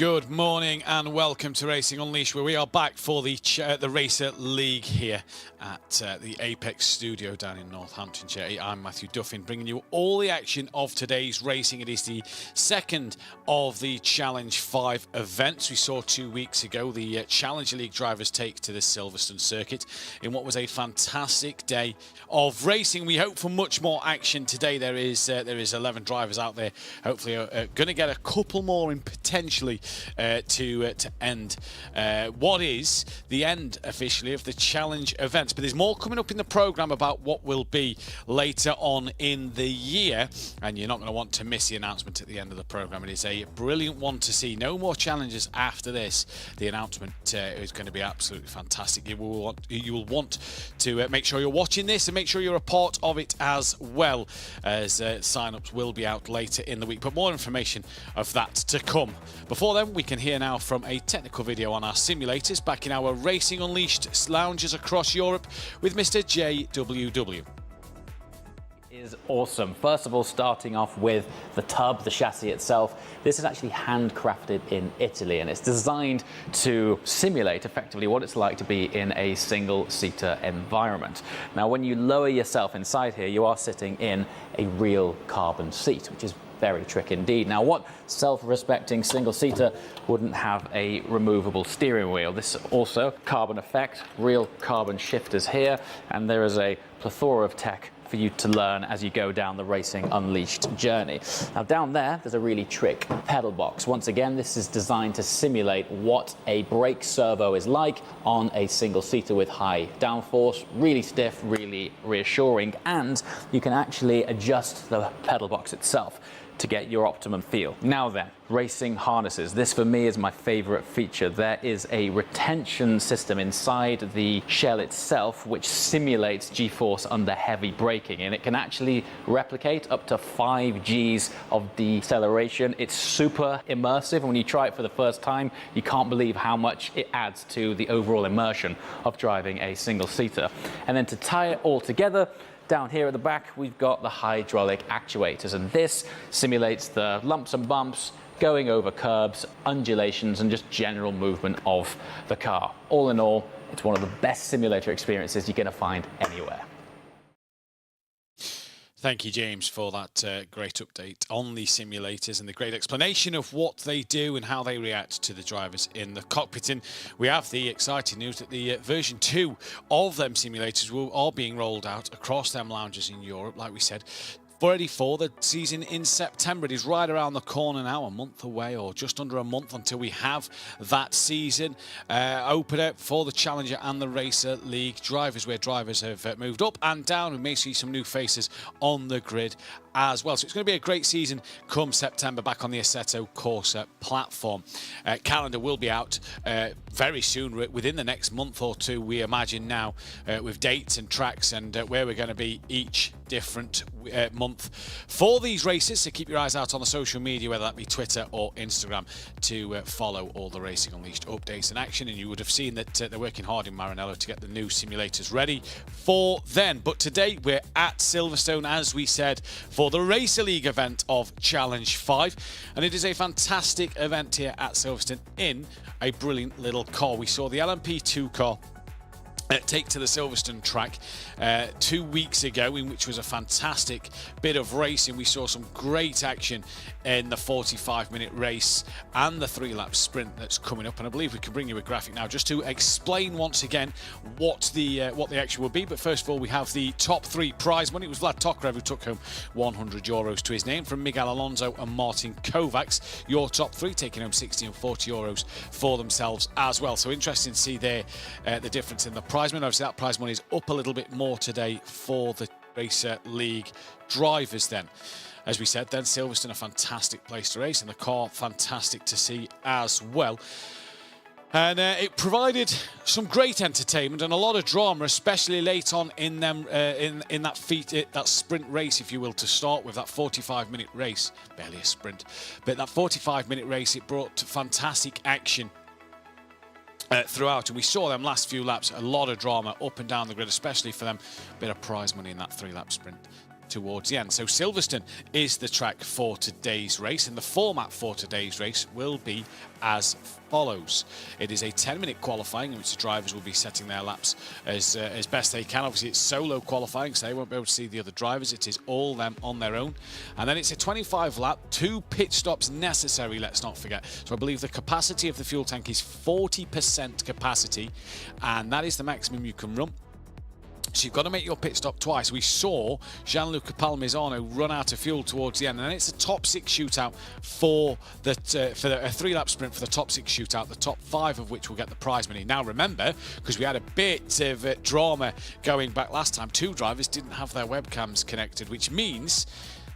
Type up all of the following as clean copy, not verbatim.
Good morning and welcome to Racing Unleashed, where we are back for the Racer League here at the Apex studio down in Northamptonshire. I'm Matthew Duffin, bringing you all the action of today's racing. It is the second of the Challenge 5 events. We saw 2 weeks ago the Challenger League drivers take to the Silverstone circuit in what was a fantastic day of racing. We hope for much more action today. There is 11 drivers out there. Hopefully, going to get a couple more in potentially to end what is the end officially of the Challenge events. But there's more coming up in the programme about what will be later on in the year, and you're not going to want to miss the announcement at the end of the programme. It is a brilliant one to see. No more challenges after this. The announcement is going to be absolutely fantastic. You will want to make sure you're watching this and make sure you're a part of it as well, as sign-ups will be out later in the week. But more information of that to come. Before then, we can hear now from a technical video on our simulators back in our Racing Unleashed lounges across Europe with Mr. JWW. Is awesome. First of all, starting off with the tub, the chassis itself. This is actually handcrafted in Italy, and it's designed to simulate effectively what it's like to be in a single-seater environment. Now, when you lower yourself inside here, you are sitting in a real carbon seat, which is very tricky indeed. Now, what self-respecting single-seater wouldn't have a removable steering wheel? This also carbon effect, real carbon shifters here, and there is a plethora of tech for you to learn as you go down the Racing Unleashed journey. Now, down there's a really trick pedal box. Once again, this is designed to simulate what a brake servo is like on a single-seater with high downforce, really stiff, really reassuring, and you can actually adjust the pedal box itself to get your optimum feel. Now then, racing harnesses. This for me is my favorite feature. There is a retention system inside the shell itself which simulates G-force under heavy braking, and it can actually replicate up to 5 Gs of deceleration. It's super immersive, and when you try it for the first time, you can't believe how much it adds to the overall immersion of driving a single-seater. And then to tie it all together, down here at the back, we've got the hydraulic actuators, and this simulates the lumps and bumps, going over curbs, undulations, and just general movement of the car. All in all, it's one of the best simulator experiences you're going to find anywhere. Thank you, James, for that great update on the simulators and the great explanation of what they do and how they react to the drivers in the cockpit. And we have the exciting news that the version 2 of them simulators are being rolled out across them lounges in Europe, like we said. Ready for the season in September. It is right around the corner now, a month away or just under a month until we have that season open up for the Challenger and the Racer League drivers, where drivers have moved up and down. We may see some new faces on the grid as well. So it's going to be a great season come September back on the Assetto Corsa platform. Calendar will be out very soon, within the next month or two, we imagine now, with dates and tracks and where we're going to be each different month for these races. So keep your eyes out on the social media, whether that be Twitter or Instagram, to follow all the Racing Unleashed updates and action. And you would have seen that they're working hard in Maranello to get the new simulators ready for then. But today we're at Silverstone, as we said, for the Racer League event of Challenge 5. And it is a fantastic event here at Silverstone in a brilliant little car. We saw the LMP2 car take to the Silverstone track 2 weeks ago, in which was a fantastic bit of racing. We saw some great action in the 45-minute race and the 3-lap sprint that's coming up, and I believe we can bring you a graphic now just to explain once again what the action will be. But first of all, we have the top 3 prize money. It was Vlad Tokarev who took home €100 to his name, from Miguel Alonso and Martin Kovacs. Your top 3 taking home €60 and €40 for themselves as well. So interesting to see there the difference in the prize money. Obviously that prize money is up a little bit more today for the Racer League drivers then. As we said then, Silverstone, a fantastic place to race, and the car fantastic to see as well. And it provided some great entertainment and a lot of drama, especially late on in them in that sprint race, if you will, to start with, that 45-minute race. Barely a sprint, but that 45-minute race, it brought fantastic action throughout, and we saw them last few laps, a lot of drama up and down the grid, especially for them, bit of prize money in that 3-lap sprint. towards the end. So Silverstone is the track for today's race, and the format for today's race will be as follows. It is a 10-minute qualifying in which the drivers will be setting their laps as best they can. Obviously, it's solo qualifying, so they won't be able to see the other drivers. It is all them on their own. And then it's a 25-lap, 2 pit stops necessary, let's not forget. So I believe the capacity of the fuel tank is 40% capacity, and that is the maximum you can run. So you've got to make your pit stop twice. We saw Gianluca Palmisano run out of fuel towards the end, and then it's a top 6 shootout for a 3-lap sprint for the top 6 shootout, the top 5 of which will get the prize money. Now remember, because we had a bit of drama going back last time, 2 drivers didn't have their webcams connected, which means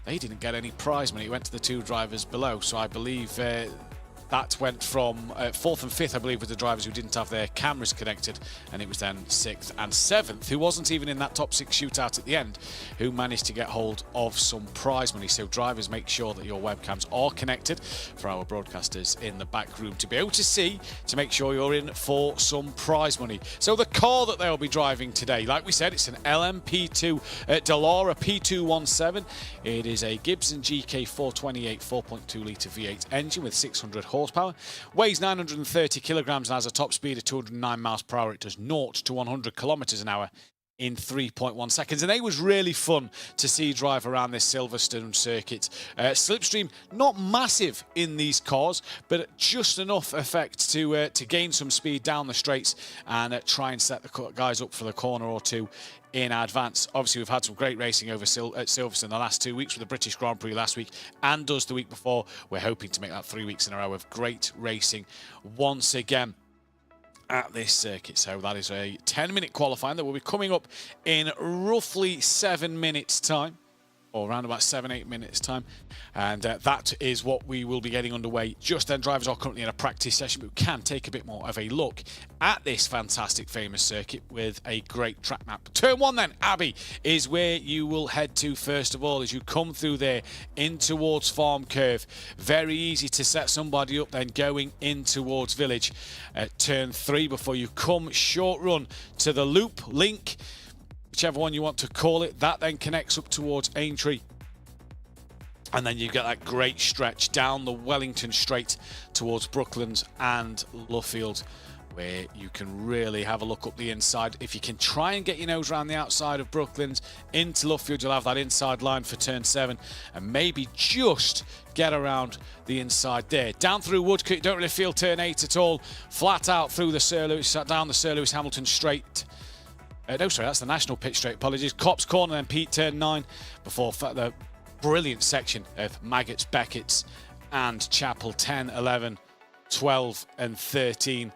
they didn't get any prize money. It went to the 2 drivers below, so I believe that went from 4th and 5th, I believe, with the drivers who didn't have their cameras connected, and it was then 6th and 7th, who wasn't even in that top 6 shootout at the end, who managed to get hold of some prize money. So drivers, make sure that your webcams are connected for our broadcasters in the back room to be able to see, to make sure you're in for some prize money. So the car that they'll be driving today, like we said, it's an LMP2 Dallara P217. It is a Gibson GK 428 4.2 litre V8 engine with 600 horsepower, weighs 930 kilograms and has a top speed of 209 miles per hour. It does 0 to 100 kilometers an hour in 3.1 seconds, and it was really fun to see drive around this Silverstone circuit. Slipstream not massive in these cars, but just enough effect to gain some speed down the straights and try and set the guys up for the corner or two in advance. Obviously, we've had some great racing over at Silverstone the last 2 weeks, with the British Grand Prix last week and us the week before. We're hoping to make that 3 weeks in a row of great racing once again at this circuit. So that is a 10-minute qualifying that will be coming up in roughly 7 minutes time, or around about 7-8 minutes time, and that is what we will be getting underway just then. Drivers are currently in a practice session, but we can take a bit more of a look at this fantastic famous circuit with a great track map. Turn 1 then, Abbey, is where you will head to first of all as you come through there in towards Farm Curve. Very easy to set somebody up then going in towards Village at turn 3 before you come short run to the loop link, whichever one you want to call it. That then connects up towards Aintree, and then you get that great stretch down the Wellington Straight towards Brooklands and Luffield, where you can really have a look up the inside. If you can try and get your nose around the outside of Brooklands into Luffield, you'll have that inside line for turn 7, and maybe just get around the inside there. Down through Woodcote, you don't really feel turn 8 at all. Flat out through the Sir Lewis, down the Sir Lewis Hamilton Straight. No, sorry, that's the National Pit Straight, apologies. Cops Corner, then Pete turn 9, before the brilliant section of Maggots, Beckett's and Chapel 10, 11, 12 and 13.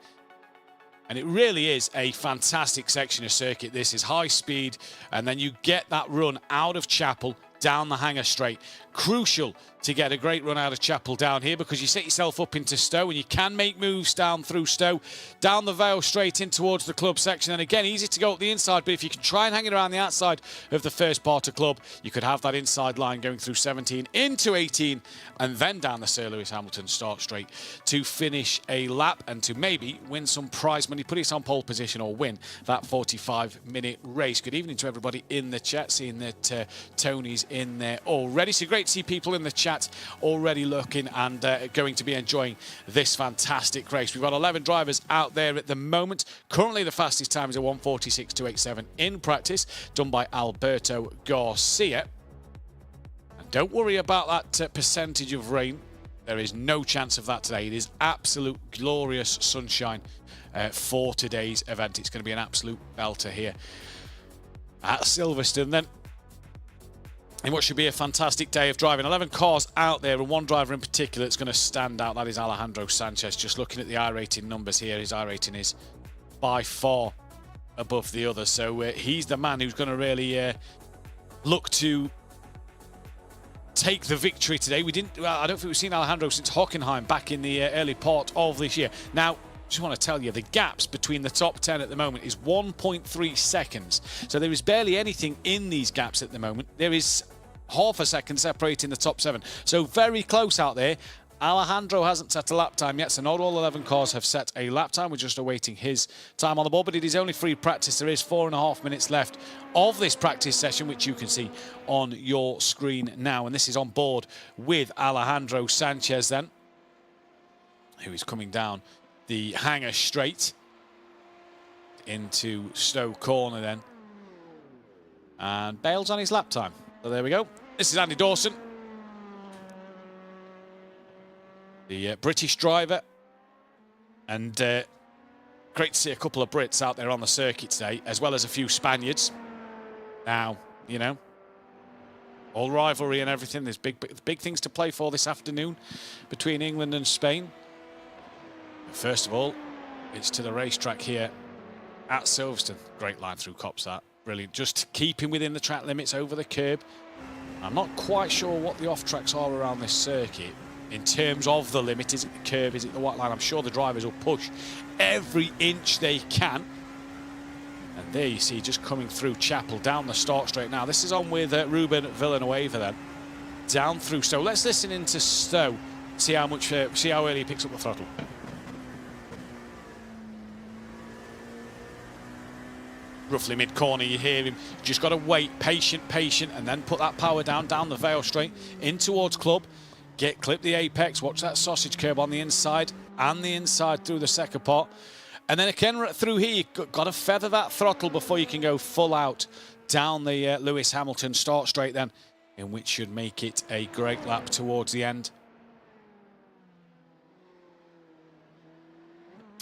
And it really is a fantastic section of circuit. This is high speed, and then you get that run out of Chapel down the Hanger Straight. Crucial to get a great run out of Chapel down here, because you set yourself up into Stowe and you can make moves down through Stowe, down the Vale straight in towards the club section. And again, easy to go up the inside, but if you can try and hang it around the outside of the first part of club, you could have that inside line going through 17 into 18 and then down the Sir Lewis Hamilton start straight to finish a lap and to maybe win some prize money, put it on pole position or win that 45-minute race. Good evening to everybody in the chat, seeing that Tony's in there already. So great to see people in the chat already looking and going to be enjoying this fantastic race. We've got 11 drivers out there at the moment. Currently the fastest time is a 1:46.287 in practice, done by Alberto Garcia. And don't worry about that percentage of rain. There is no chance of that today. It is absolute glorious sunshine for today's event. It's going to be an absolute belter here at Silverstone then, in what should be a fantastic day of driving. 11 cars out there, and one driver in particular that's going to stand out. That is Alejandro Sanchez. Just looking at the iRating numbers here, his iRating is by far above the others. So he's the man who's going to really look to take the victory today. I don't think we've seen Alejandro since Hockenheim back in the early part of this year. Now, just want to tell you, the gaps between the top 10 at the moment is 1.3 seconds. So there is barely anything in these gaps at the moment. There is half a second separating the top 7. So very close out there. Alejandro hasn't set a lap time yet, so not all 11 cars have set a lap time. We're just awaiting his time on the board, but it is only free practice. There is 4.5 minutes left of this practice session, which you can see on your screen now. And this is on board with Alejandro Sanchez then, who is coming down the hangar straight into Stowe Corner then, and bails on his lap time. So there we go. This is Andy Dawson, the British driver, and great to see a couple of Brits out there on the circuit today, as well as a few Spaniards. Now, you know, all rivalry and everything. There's big things to play for this afternoon between England and Spain. First of all, it's to the racetrack here at Silverstone. Great line through Copse, that. Brilliant. Just keeping within the track limits over the curb. I'm not quite sure what the off-tracks are around this circuit in terms of the limit. Is it the curb? Is it the white line? I'm sure the drivers will push every inch they can. And there you see, just coming through Chapel down the start straight now. This is on with Ruben Villanueva then. Down through Stowe. Let's listen into Stowe. See how early he picks up the throttle. Roughly mid-corner, you hear him. Just got to wait, patient, and then put that power down the Vale straight, in towards Club. Clip the apex, watch that sausage curb on the inside, and the inside through the second pot. And then again, through here, you've got to feather that throttle before you can go full out down the Lewis Hamilton start straight then, in which should make it a great lap towards the end.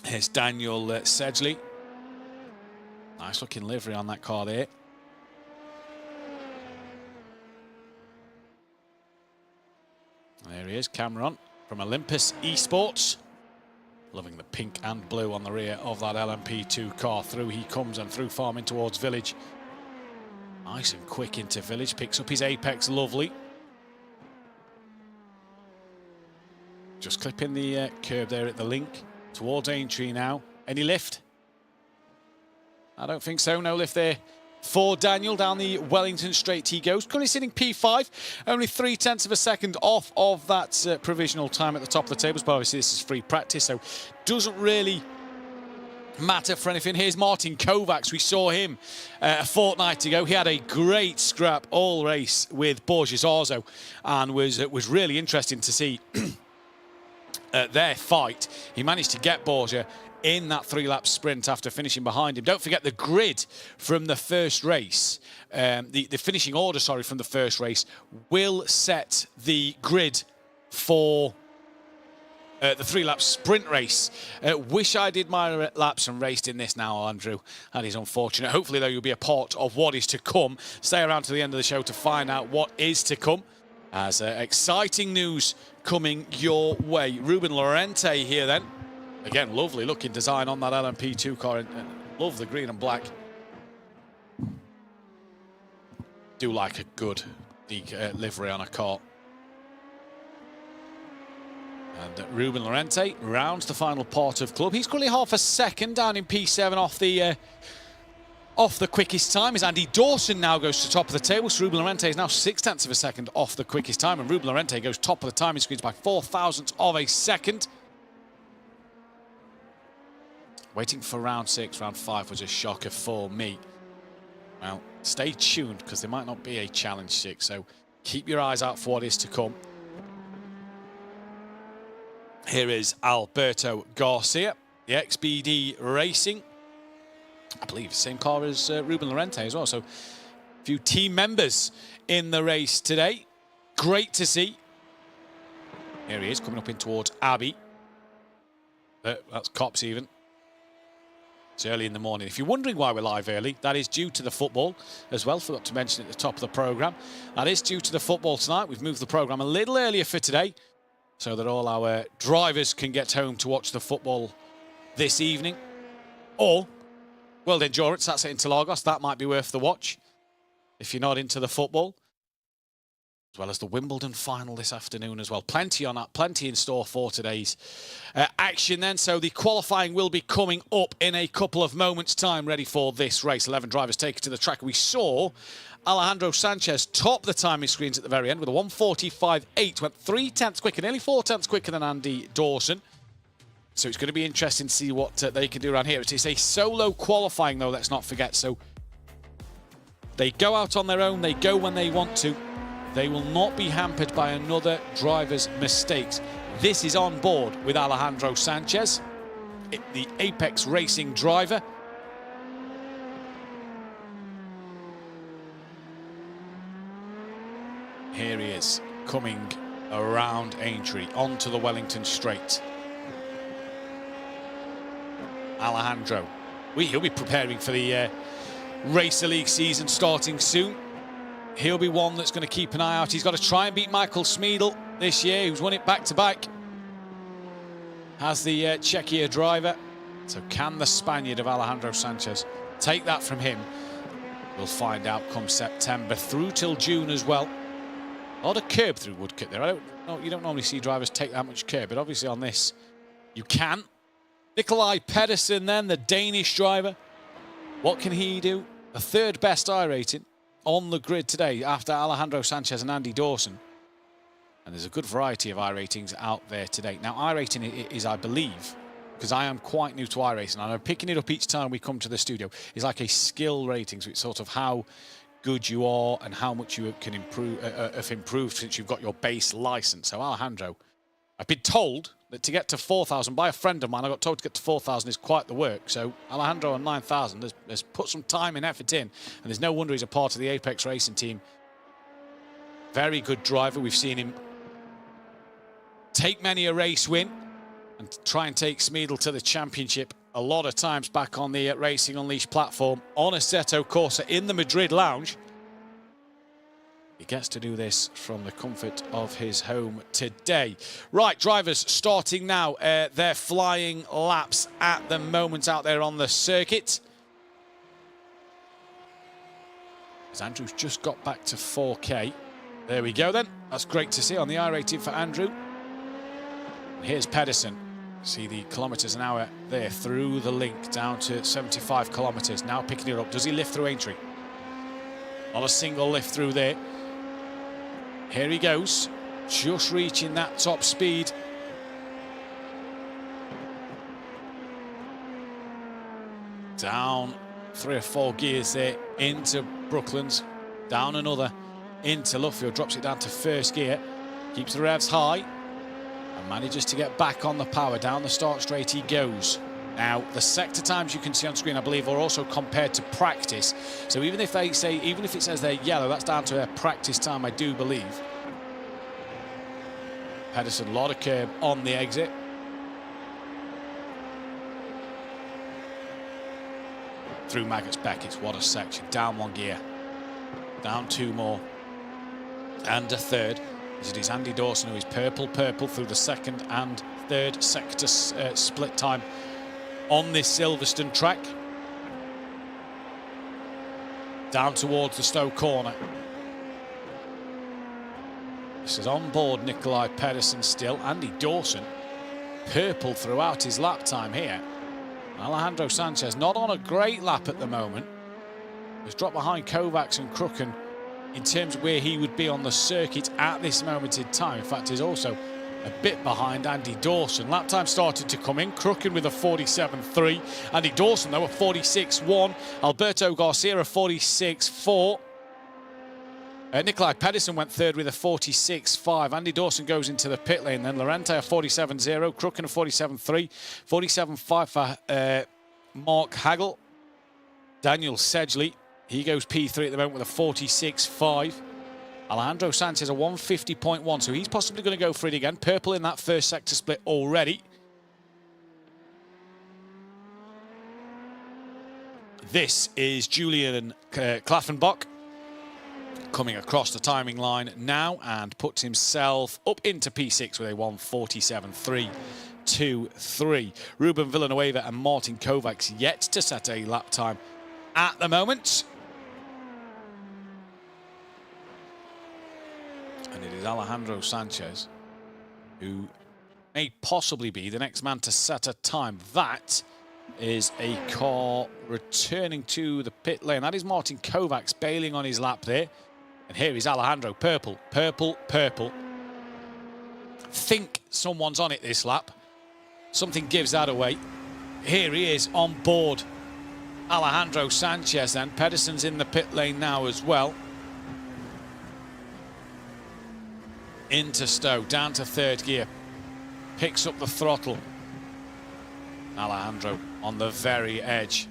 Here's Daniel Sedgley. Nice looking livery on that car there. There he is, Cameron from Olympus Esports. Loving the pink and blue on the rear of that LMP2 car. Through he comes and through farming towards Village. Nice and quick into Village, picks up his apex, lovely. Just clipping the curb there at the link towards Aintree now. Any lift? I don't think so, no lift there for Daniel. Down the Wellington straight he goes. Currently sitting P5, only 0.3 of a second off of that provisional time at the top of the tables, but obviously this is free practice, so doesn't really matter for anything. Here's Martin Kovacs. We saw him a fortnight ago. He had a great scrap all race with Borges Arzo, and was really interesting to see their fight. He managed to get Borges in that 3-lap sprint after finishing behind him. Don't forget the grid from the first race, the finishing order, sorry, from the first race will set the grid for the 3-lap sprint race. Wish I did my laps and raced in this now, Andrew. That is unfortunate. Hopefully, though, you'll be a part of what is to come. Stay around to the end of the show to find out what is to come, as exciting news coming your way. Ruben Lorente here then. Again, lovely looking design on that LMP2 car. And love the green and black. Do like a good livery on a car. And Ruben Lorente rounds the final part of Club. He's currently half a second down in P7 off the quickest time. As Andy Dawson now goes to top of the table. So Ruben Lorente is now 0.6 of a second off the quickest time. And Ruben Lorente goes top of the timing screens by 0.04 of a second. Waiting for round 6, round 5 was a shocker for me. Well, stay tuned because there might not be a challenge 6, so keep your eyes out for what is to come. Here is Alberto Garcia, the XBD Racing. I believe same car as Ruben Lorente as well, so a few team members in the race today. Great to see. Here he is coming up in towards Abbey. That's Copse even. It's early in the morning. If you're wondering why we're live early, that is due to the football as well. Forgot to mention at the top of the programme. That is due to the football tonight. We've moved the programme a little earlier for today so that all our drivers can get home to watch the football this evening. Or World Endurance, that's at Interlagos. That might be worth the watch if you're not into the football. as well as the Wimbledon final this afternoon as well. Plenty in store for today's action then. So the qualifying will be coming up in a couple of moments' time, ready for this race. 11 drivers take it to the track. We saw Alejandro Sanchez top the timing screens at the very end with a 1:45.8. Went 0.3 quicker, nearly 0.4 quicker than Andy Dawson. So it's going to be interesting to see what they can do around here. It is a solo qualifying, though, let's not forget. So they go out on their own. They go when they want to. They will not be hampered by another driver's mistakes. This is on board with Alejandro Sanchez, the Apex Racing driver. Here he is, coming around Aintree, onto the Wellington Straight. Alejandro. He'll be preparing for the Racer League season starting soon. He'll be one that's going to keep an eye out. He's got to try and beat Michael Smeedle this year, who's won it back-to-back as the Czechia driver. So can the Spaniard of Alejandro Sanchez take that from him? We'll find out come September, through till June as well. A lot of curb through Woodcote there. You don't normally see drivers take that much curb, but obviously on this you can. Nikolai Pedersen then, the Danish driver. What can he do? The third best iRating on the grid today after Alejandro Sanchez and Andy Dawson. And there's a good variety of iRatings out there today. Now, iRating is, I believe, because I am quite new to iRacing, and I'm picking it up each time we come to the studio, is like a skill rating. So it's sort of how good you are and how much you can improve, have improved since you've got your base license. So Alejandro, I've been told that to get to 4,000 by a friend of mine, I got told to get to 4,000 is quite the work. So Alejandro on 9,000 has put some time and effort in, and there's no wonder he's a part of the Apex Racing team. Very good driver. We've seen him take many a race win and try and take Smeedle to the championship a lot of times back on the Racing Unleashed platform on Assetto Corsa in the Madrid lounge. He gets to do this from the comfort of his home today. Right, drivers starting now their flying laps at the moment out there on the circuit. As Andrew's just got back to 4K. There we go then. That's great to see on the iRating for Andrew. And here's Pedersen. See the kilometres an hour there through the link down to 75 kilometres. Now picking it up. Does he lift through Aintree? Not a single lift through there. Here he goes, just reaching that top speed. Down 3 or 4 gears there into Brooklands. Down another into Luffield. Drops it down to first gear. Keeps the revs high. And manages to get back on the power. Down the start straight he goes. Now, the sector times you can see on screen, I believe, are also compared to practice. So even if they say, even if it says they're yellow, that's down to their practice time, I do believe. Pedersen, a lot of curb on the exit. Through Maggots Beckett, what a section. Down 1 gear. Down 2 more. And a third. It is Andy Dawson, who is purple through the second and third sector split time on this Silverstone track. Down towards the Stowe corner. This is on board Nikolai Pedersen still. Andy Dawson, purple throughout his lap time here. Alejandro Sanchez not on a great lap at the moment. He's dropped behind Kovacs and Crooken in terms of where he would be on the circuit at this moment in time. In fact, he's also a bit behind Andy Dawson. Lap time started to come in. Crooken with a 47.3. Andy Dawson, though, a 46.1. Alberto Garcia, a 46.4. Nikolai Pedersen went third with a 46.5. Andy Dawson goes into the pit lane. Then Lorente, a 47.0. Crooken, a 47.3. 47.5 for Mark Hagel. Daniel Sedgley, he goes P3 at the moment with a 46.5. Alejandro Sanchez, a 150.1, so he's possibly going to go for it again. Purple in that first sector split already. This is Julian Klaffenbach coming across the timing line now and puts himself up into P6 with a 147.323. Ruben Villanueva and Martin Kovacs yet to set a lap time at the moment. And it is Alejandro Sanchez who may possibly be the next man to set a time. That is a car returning to the pit lane. That is Martin Kovacs bailing on his lap there. And here is Alejandro. Purple, purple, purple. Think someone's on it this lap. Something gives that away. Here he is on board. Alejandro Sanchez then. Pedersen's in the pit lane now as well. Into Stowe, down to third gear. Picks up the throttle. Alejandro on the very edge.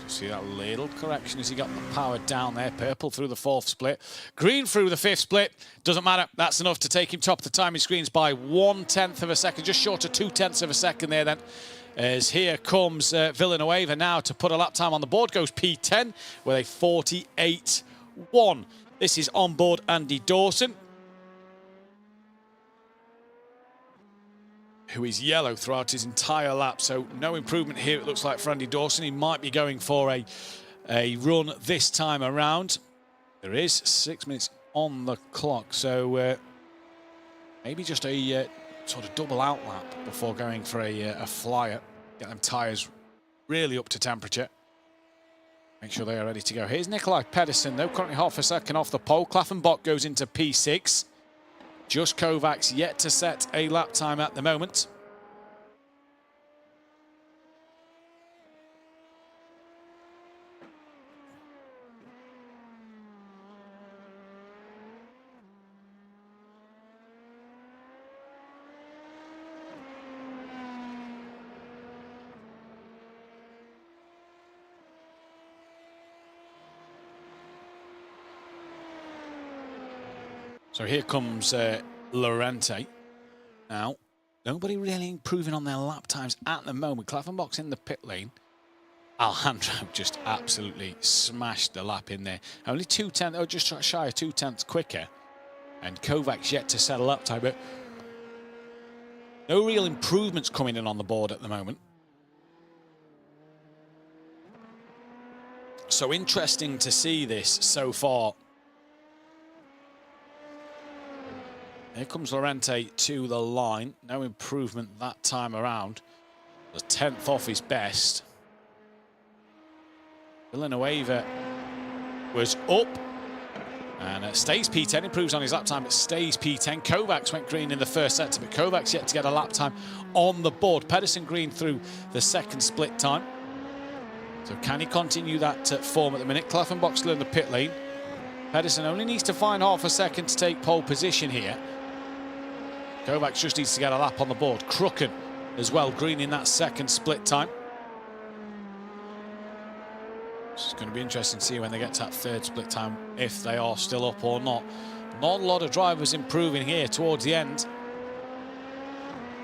See that little correction as he got the power down there. Purple through the fourth split. Green through the fifth split. Doesn't matter. That's enough to take him top of the timing screens by 1/10 of a second. Just short of 2/10 of a second there then. As here comes Villanueva now to put a lap time on the board. Goes P10 with a 48.1. This is on board Andy Dawson, who is yellow throughout his entire lap. So no improvement here, it looks like, for Andy Dawson. He might be going for a run this time around. There is 6 minutes on the clock. So maybe just a sort of double out lap before going for a flyer. Get them tyres really up to temperature. Make sure they are ready to go. Here's Nikolai Pedersen, though, currently half a second off the pole. Klaffenbach goes into P6. Just Kovacs yet to set a lap time at the moment. So here comes Lorente. Now, nobody really improving on their lap times at the moment. Klaffenbach's in the pit lane. Alejandro just absolutely smashed the lap in there. Only 2/10, oh, just shy of 2/10 quicker. And Kovacs yet to set a lap time, but no real improvements coming in on the board at the moment. So interesting to see this so far. Here comes Lorente to the line. No improvement that time around. The 10th off his best. Villanueva was up. And stays P10, improves on his lap time, but stays P10. Kovacs went green in the first sector, but Kovacs yet to get a lap time on the board. Pedersen green through the second split time. So can he continue that form at the minute? Klaffenbach still in the pit lane. Pedersen only needs to find half a second to take pole position here. Kovacs just needs to get a lap on the board. Krucken as well, green in that second split time. It's going to be interesting to see when they get to that third split time, if they are still up or not. Not a lot of drivers improving here towards the end.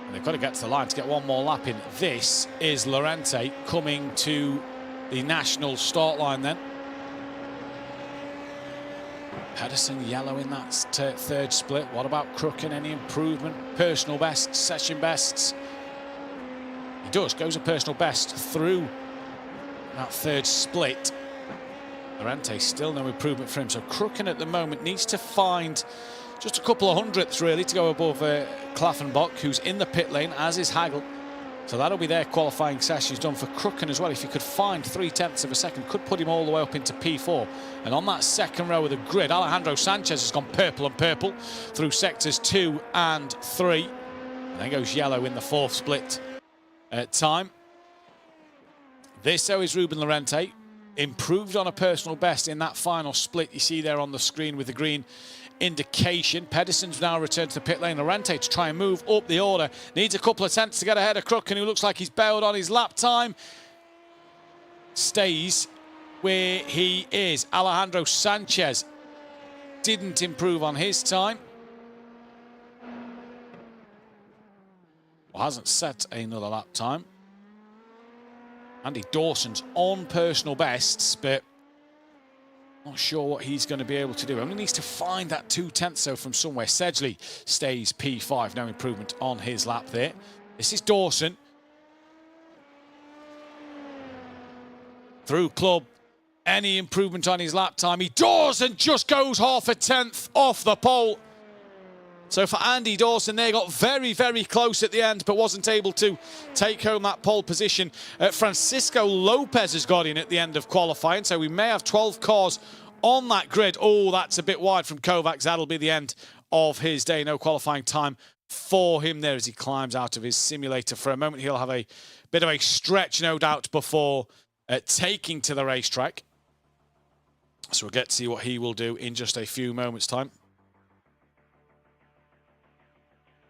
And they've got to get to the line to get one more lap in. This is Lorente coming to the national start line then. Pedersen yellow in that third split. What about Krucken? Any improvement? Personal bests, session bests? He does, goes a personal best through that third split. Lorente still no improvement for him. So Krucken at the moment needs to find just a couple of hundredths really to go above Klaffenbach, who's in the pit lane, as is Hagel. So that'll be their qualifying sessions done for Krucken as well. If he could find 3/10 of a second, could put him all the way up into P4. And on that second row of the grid, Alejandro Sanchez has gone purple and purple through sectors 2 and 3. And then goes yellow in the fourth split time. This, though, is Ruben Lorente. Improved on a personal best in that final split you see there on the screen with the green indication. Pedersen's now returned to the pit lane. Lorente to try and move up the order. Needs a couple of tenths to get ahead of Krucken, who looks like he's bailed on his lap time. Stays where he is. Alejandro Sanchez didn't improve on his time. Well, hasn't set another lap time. Andy Dawson's on personal bests, but not sure what he's going to be able to do. Only needs to find that 2/10 though from somewhere. Sedgley stays P5. No improvement on his lap there. This is Dawson. through club. Any improvement on his lap time? He does, and just goes half a tenth off the pole. So for Andy Dawson, they got very, very close at the end, but wasn't able to take home that pole position. Francisco Lopez has got in at the end of qualifying, so we may have 12 cars on that grid. Oh, that's a bit wide from Kovacs. That'll be the end of his day. No qualifying time for him there as he climbs out of his simulator. For a moment, he'll have a bit of a stretch, no doubt, before taking to the racetrack. So we'll get to see what he will do in just a few moments' time.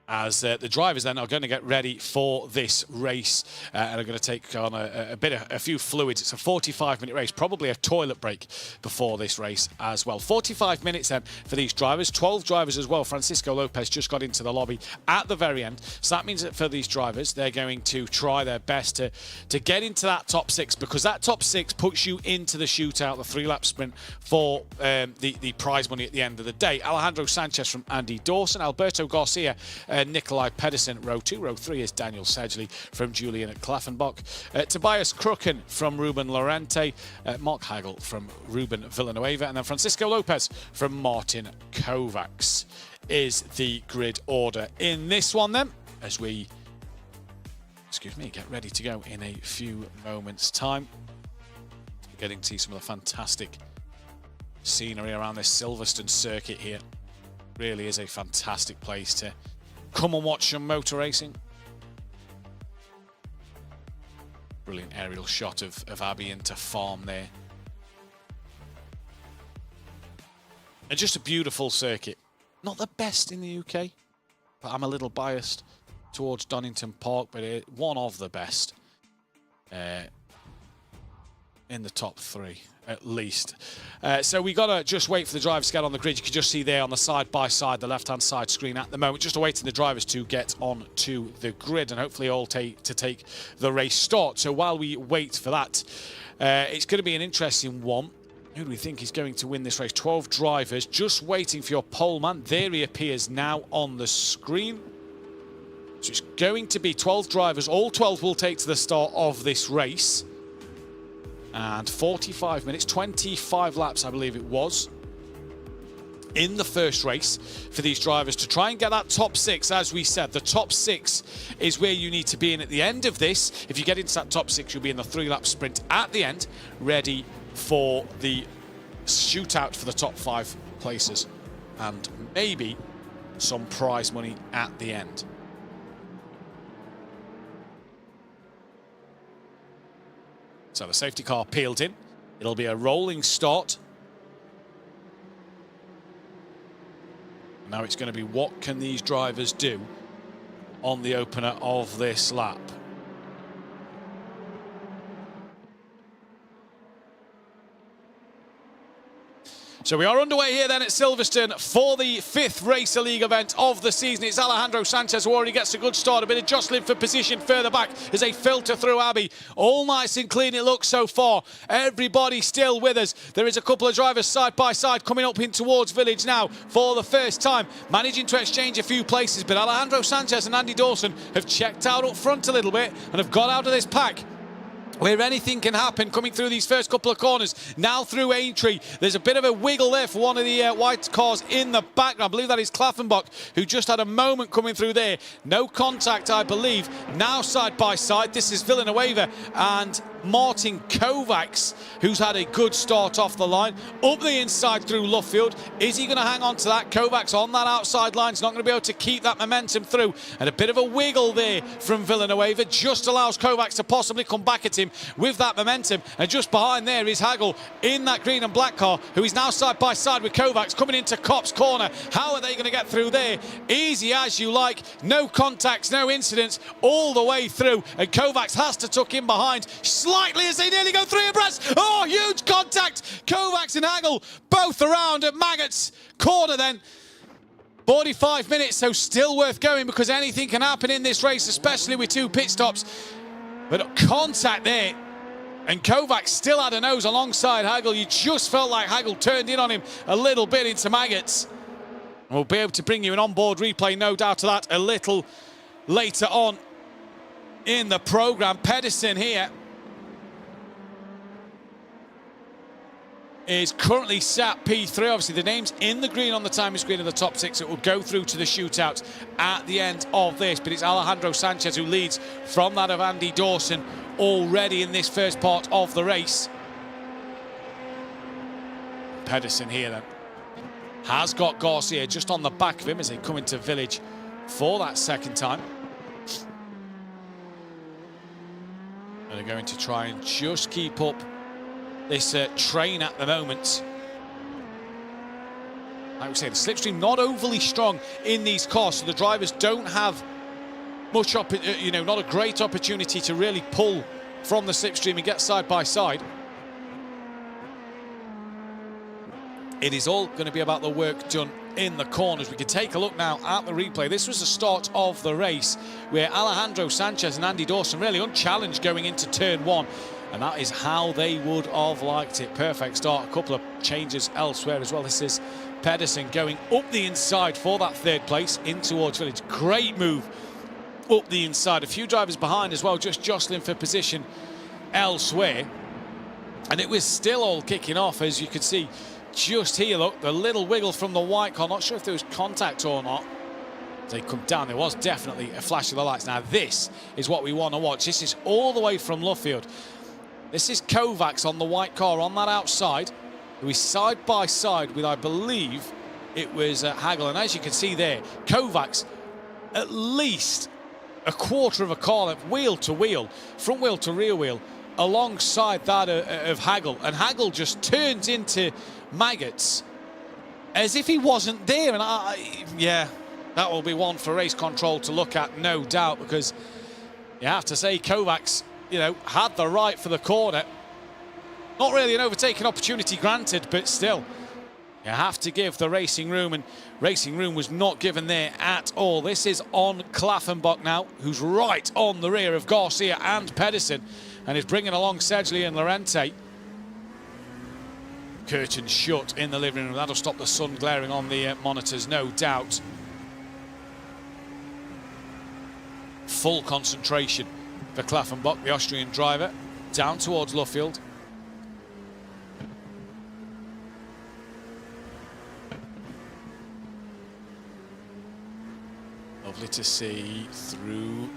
As the drivers then are going to get ready for this race and are going to take on a few fluids. It's a 45-minute race, probably a toilet break before this race as well. 45 minutes then for these drivers, 12 drivers as well. Francisco Lopez just got into the lobby at the very end. So that means that for these drivers, they're going to try their best to get into that top 6, because that top 6 puts you into the shootout, the 3-lap sprint for the prize money at the end of the day. Alejandro Sanchez from Andy Dawson, Alberto Garcia, Nikolai Pedersen, row 2. Row 3 is Daniel Sedgley from Julian at Klaffenbach. Tobias Krucken from Ruben Lorente. Mark Hagel from Ruben Villanueva. And then Francisco Lopez from Martin Kovacs is the grid order in this one then, as we, get ready to go in a few moments' time. We're getting to see some of the fantastic scenery around this Silverstone circuit here. Really is a fantastic place to come and watch some motor racing. Brilliant aerial shot of Abbey into farm there. And just a beautiful circuit. Not the best in the UK, but I'm a little biased towards Donington Park, but one of the best in the top 3 at least. So we got to just wait for the drivers to get on the grid. You can just see there on the side-by-side, the left-hand side screen at the moment, just awaiting the drivers to get on to the grid and hopefully all take the race start. So while we wait for that, it's going to be an interesting one. Who do we think is going to win this race? 12 drivers, just waiting for your pole man. There he appears now on the screen. So it's going to be 12 drivers. All 12 will take to the start of this race. And 45 minutes, 25 laps, I believe it was, in the first race for these drivers to try and get that top 6. As we said, the top 6 is where you need to be in at the end of this. If you get into that top 6, you'll be in the 3-lap sprint at the end, ready for the shootout for the top 5 places and maybe some prize money at the end. So the safety car peeled in. It'll be a rolling start. Now it's going to be, what can these drivers do on the opener of this lap? So we are underway here then at Silverstone for the 5th Racer League event of the season. It's Alejandro Sanchez who already gets a good start. A bit of jostling for position further back as they filter through Abbey. All nice and clean it looks so far. Everybody still with us. There is a couple of drivers side by side coming up in towards Village now for the first time. Managing to exchange a few places, but Alejandro Sanchez and Andy Dawson have checked out up front a little bit and have got out of this pack where anything can happen coming through these first couple of corners. Now through Aintree, there's a bit of a wiggle there for one of the white cars in the background. I believe that is Klaffenbach, who just had a moment coming through there. No contact, I believe. Now side by side, this is Villanueva and Martin Kovacs, who's had a good start off the line. Up the inside through Luffield. Is he going to hang on to that? Kovacs on that outside line. He's not going to be able to keep that momentum through. And a bit of a wiggle there from Villanueva just allows Kovacs to possibly come back at him with that momentum. And just behind there is Hagel in that green and black car, who is now side by side with Kovacs coming into Kopp's corner. How are they going to get through there? Easy as you like. No contacts, no incidents all the way through. And Kovacs has to tuck in behind slightly as they nearly go 3 abreast. Oh, huge contact. Kovacs and Hagel both around at Maggot's corner then. 45 minutes, so still worth going because anything can happen in this race, especially with 2 pit stops. But contact there. And Kovacs still had a nose alongside Hagel. You just felt like Hagel turned in on him a little bit into Maggot's. We'll be able to bring you an onboard replay, no doubt of that, a little later on in the programme. Pedersen here. is currently sat P3. Obviously, the name's in the green on the timing screen of the top 6. It will go through to the shootout at the end of this. But it's Alejandro Sanchez who leads from that of Andy Dawson already in this first part of the race. Pedersen here then has got Garcia just on the back of him as they come into Village for that second time. And they're going to try and just keep up this train at the moment. I would say the slipstream not overly strong in these cars, so the drivers don't have much, not a great opportunity to really pull from the slipstream and get side by side. It is all going to be about the work done in the corners. We can take a look now at the replay. This was the start of the race where Alejandro Sanchez and Andy Dawson really unchallenged going into turn 1. And that is how they would have liked it. Perfect start. A couple of changes elsewhere as well. This is Pedersen going up the inside for that third place in towards Village. Great move up the inside. A few drivers behind as well, just jostling for position elsewhere. And it was still all kicking off, as you could see just here. Look, the little wiggle from the white car. Not sure if there was contact or not. As they come down, there was definitely a flash of the lights. Now, this is what we want to watch. This is all the way from Luffield. This is Kovacs on the white car on that outside, who is side by side with, I believe, it was Hagel. And as you can see there, Kovacs at least a quarter of a car length, wheel to wheel, front wheel to rear wheel, alongside that of Hagel. And Hagel just turns into maggots as if he wasn't there. And yeah, that will be one for race control to look at, no doubt, because you have to say Kovacs, had the right for the corner. Not really an overtaking opportunity granted, but still, you have to give the Racing Room, and Racing Room was not given there at all. This is on Klaffenbach now, who's right on the rear of Garcia and Pedersen, and is bringing along Sedgley and Lorente. Curtain shut in the living room. That'll stop the sun glaring on the monitors, no doubt. Full concentration for Klaffenbach, the Austrian driver, down towards Luffield. Lovely to see through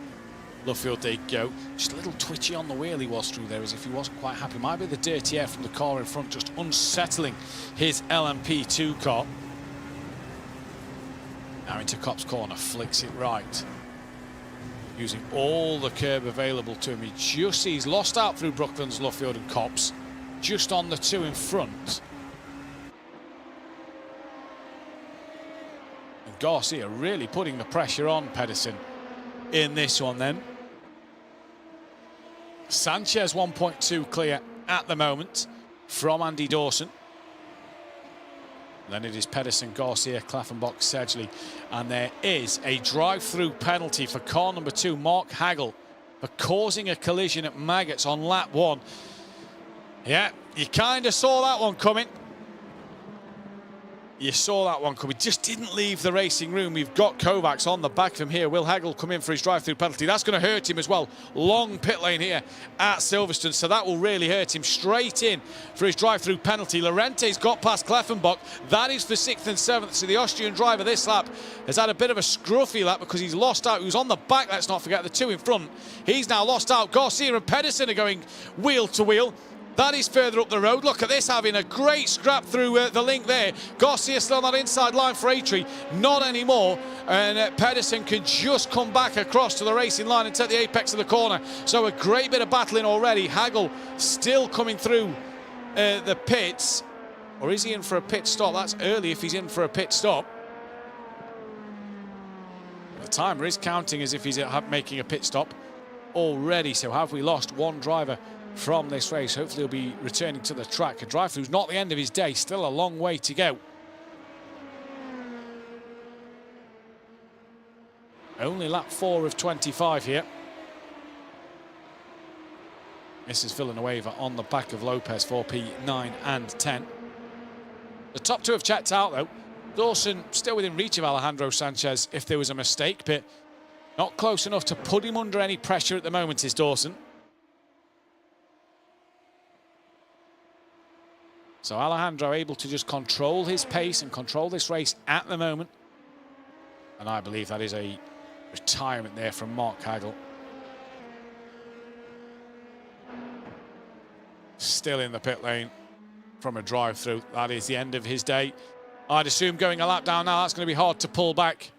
Luffield they go. Just a little twitchy on the wheel he was through there, as if he wasn't quite happy. Might be the dirty air from the car in front just unsettling his LMP2 car. Now into Cop's corner, flicks it right. Using all the curb available to him. He just sees lost out through Brooklands, Luffield and Copse, just on the two in front. And Garcia really putting the pressure on Pedersen in this one then. Sanchez 1.2 clear at the moment from Andy Dawson. Then it is Pedersen, Garcia, Klaffenbach, Sedgley. And there is a drive-through penalty for car number 2, Mark Hagel, for causing a collision at Maggots on lap 1. Yeah, you kind of saw that one coming. You saw that one coming. Just didn't leave the Racing Room. We've got Kovacs on the back of him here. Will Hagel come in for his drive-through penalty? That's going to hurt him as well. Long pit lane here at Silverstone, so that will really hurt him. Straight in for his drive-through penalty. Lorente's got past Klaffenbach. That is for 6th and 7th. So the Austrian driver this lap has had a bit of a scruffy lap because he's lost out. He was on the back, let's not forget, the two in front. He's now lost out. Garcia and Pedersen are going wheel to wheel. That is further up the road. Look at this, having a great scrap through the link there. Garcia still on that inside line for Atri. Not anymore. And Pedersen can just come back across to the racing line and take the apex of the corner. So a great bit of battling already. Hagel still coming through the pits. Or is he in for a pit stop? That's early if he's in for a pit stop. The timer is counting as if he's making a pit stop already. So have we lost one driver from this race? Hopefully he'll be returning to the track. A drive-through's not the end of his day, still a long way to go. Only lap 4 of 25 here. This is Villanueva on the back of Lopez for P9 and 10. The top two have checked out though. Dawson still within reach of Alejandro Sanchez if there was a mistake, but not close enough to put him under any pressure at the moment is Dawson. So Alejandro able to just control his pace and control this race at the moment. And I believe that is a retirement there from Mark Hagel. Still in the pit lane from a drive-through. That is the end of his day. I'd assume going a lap down now, that's going to be hard to pull back.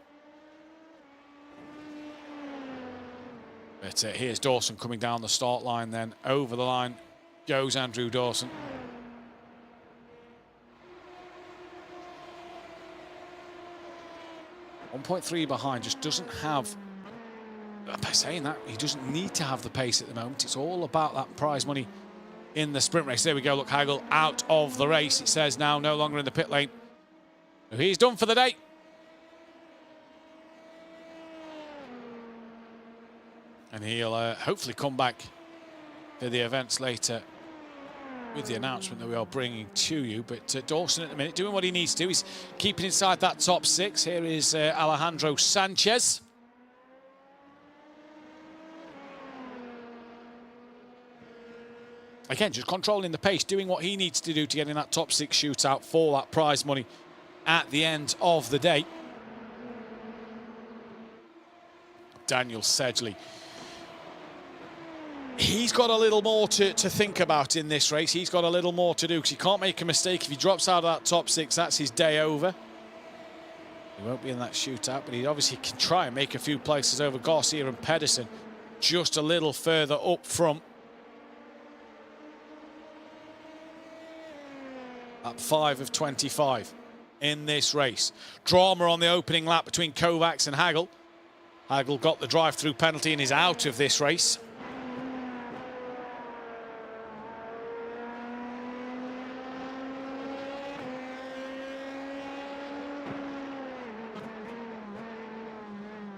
But here's Dawson coming down the start line then. Over the line goes Andrew Dawson. 1.3 behind, just doesn't have, by saying that, he doesn't need to have the pace at the moment. It's all about that prize money in the sprint race. There we go, look, Hagel out of the race. It says now no longer in the pit lane. So he's done for the day. And he'll hopefully come back for the events later with the announcement that we are bringing to you. But Dawson at the minute doing what he needs to. He's keeping inside that top 6. Here is Alejandro Sanchez. Again, just controlling the pace, doing what he needs to do to get in that top 6 shootout for that prize money at the end of the day. Daniel Sedgley. He's got a little more to think about in this race. He's got a little more to do because he can't make a mistake. If he drops out of that top 6, that's his day over. He won't be in that shootout, but he obviously can try and make a few places over Garcia and Pedersen just a little further up front. At 5 of 25 in this race. Drama on the opening lap between Kovacs and Hagel. Hagel got the drive-through penalty and is out of this race.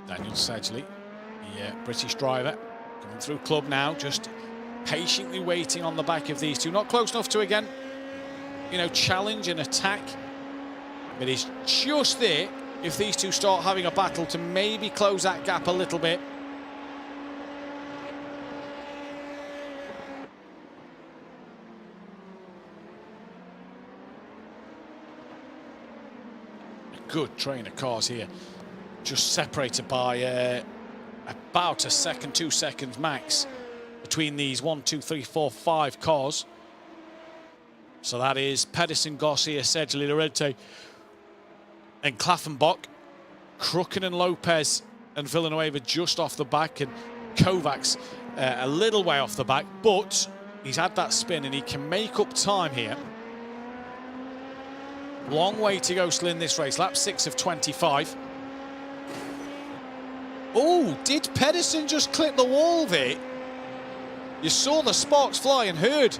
Daniel Sedgley, the British driver, coming through club now, just patiently waiting on the back of these two. Not close enough to, again, you know, challenge and attack, but he's just there if these two start having a battle to maybe close that gap a little bit. A good train of cars here, just separated by about a second, 2 seconds max between these 1, 2, 3, 4, 5 cars. So that is Pedersen, Garcia, Sedgley, Lorente and Klaffenbach. Crooken and Lopez and Villanueva just off the back, and Kovacs a little way off the back, but he's had that spin and he can make up time here. Long way to go still in this race. Lap 6 of 25. Oh, did Pedersen just clip the wall there? You saw the sparks fly and heard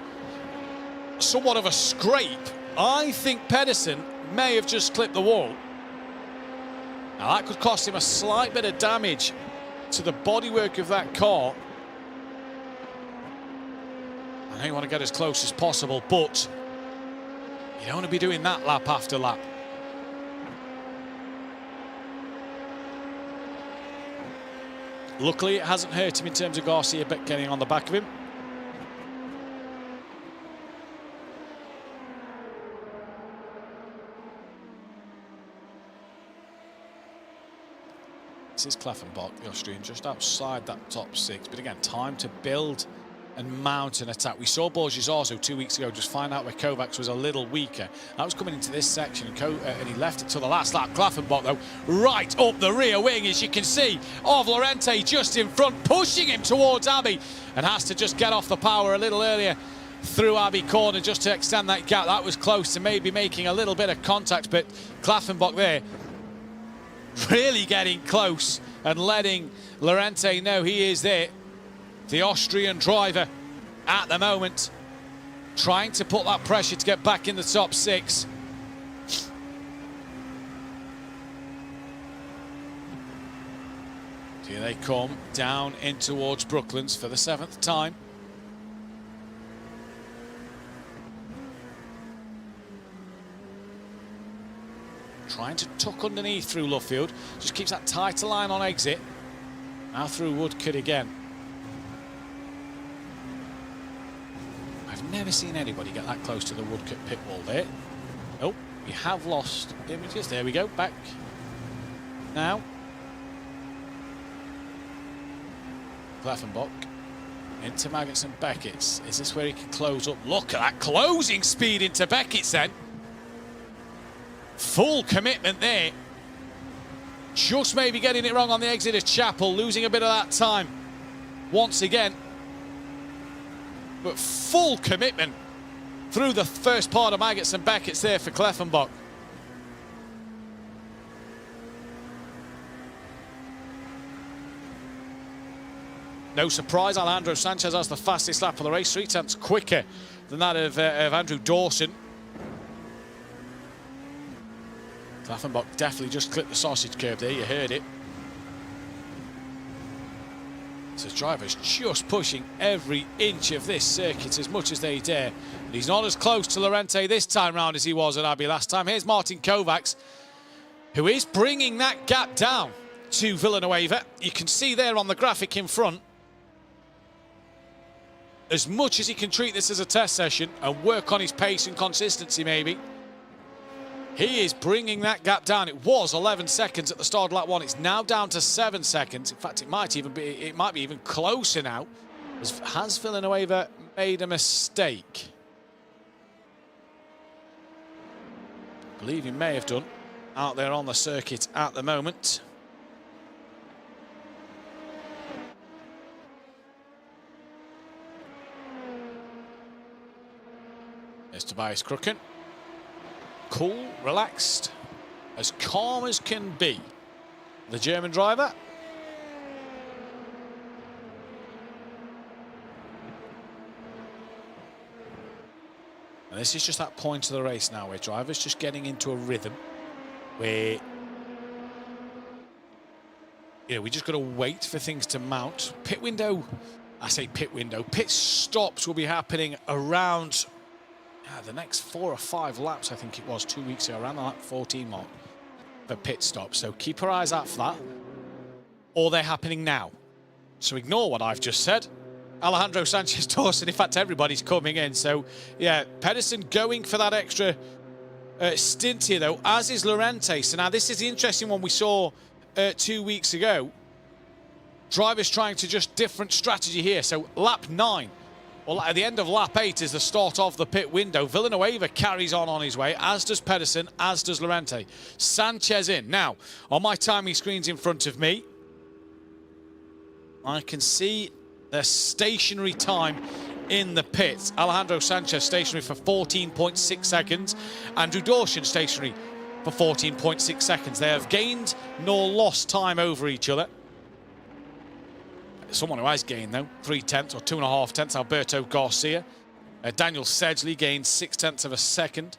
somewhat of a scrape. I think Pedersen may have just clipped the wall. Now that could cost him a slight bit of damage to the bodywork of that car. I know you want to get as close as possible, but you don't want to be doing that lap after lap. Luckily, it hasn't hurt him in terms of Garcia getting on the back of him. This is Klaffenbach, the Austrian, just outside that top 6. But again, time to build and mount an attack. We saw Borges also 2 weeks ago just find out where Kovacs was a little weaker. That was coming into this section, and he left it to the last lap. Klaffenbach, though, right up the rear wing, as you can see, of Lorente just in front, pushing him towards Abbey, and has to just get off the power a little earlier through Abbey corner just to extend that gap. That was close to maybe making a little bit of contact, but Klaffenbach there really getting close and letting Lorente know he is there. The Austrian driver at the moment trying to put that pressure to get back in the top 6. Here they come down in towards Brooklands for the 7th time. Trying to tuck underneath through Luffield. Just keeps that tighter line on exit. Now through Woodcote again. I've never seen anybody get that close to the Woodcut pit wall there. Oh, we have lost images. There we go, back. Now. Cleffenbach into Maggots and Beckett's. Is this where he can close up? Look at that closing speed into Beckett's then. Full commitment there. Just maybe getting it wrong on the exit of Chapel, losing a bit of that time once again. But full commitment through the first part of Maggots and Beckett's there for Cleffenbach. No surprise, Alejandro Sanchez has the fastest lap of the race, 3/10 quicker than that of Andrew Dawson. Cleffenbach definitely just clipped the sausage curve there, you heard it. So drivers just pushing every inch of this circuit as much as they dare. And he's not as close to Lorente this time round as he was at Abbey last time. Here's Martin Kovacs, who is bringing that gap down to Villanueva. You can see there on the graphic in front, as much as he can treat this as a test session and work on his pace and consistency maybe, he is bringing that gap down. It was 11 seconds at the start of lap 1. It's now down to 7 seconds. In fact, it might be even closer now. Has Villanueva made a mistake? I believe he may have done out there on the circuit at the moment. There's Tobias Krucken. Cool, relaxed, as calm as can be. The German driver. And this is just that point of the race now where drivers just getting into a rhythm where, you know, we just got to wait for things to mount. Pit window, I say pit window, pit stops will be happening around the next 4 or 5 laps, I think it was 2 weeks ago, around the lap 14 mark for pit stops. So keep our eyes out for that. Or they're happening now. So ignore what I've just said. Alejandro Sanchez Dawson, in fact, everybody's coming in. So, yeah, Pedersen going for that extra stint here, though, as is Lorente. So now this is the interesting one we saw 2 weeks ago. Drivers trying to just different strategy here. So lap 9. Well, at the end of lap 8 is the start of the pit window. Villanueva carries on his way, as does Pedersen, as does Lorente. Sanchez in. Now, on my timing screens in front of me, I can see the stationary time in the pits. Alejandro Sanchez stationary for 14.6 seconds. Andrew Dawson stationary for 14.6 seconds. They have gained nor lost time over each other. Someone who has gained, though, 3/10 or 2.5 tenths, Alberto Garcia. Daniel Sedgley gained 6/10 of a second.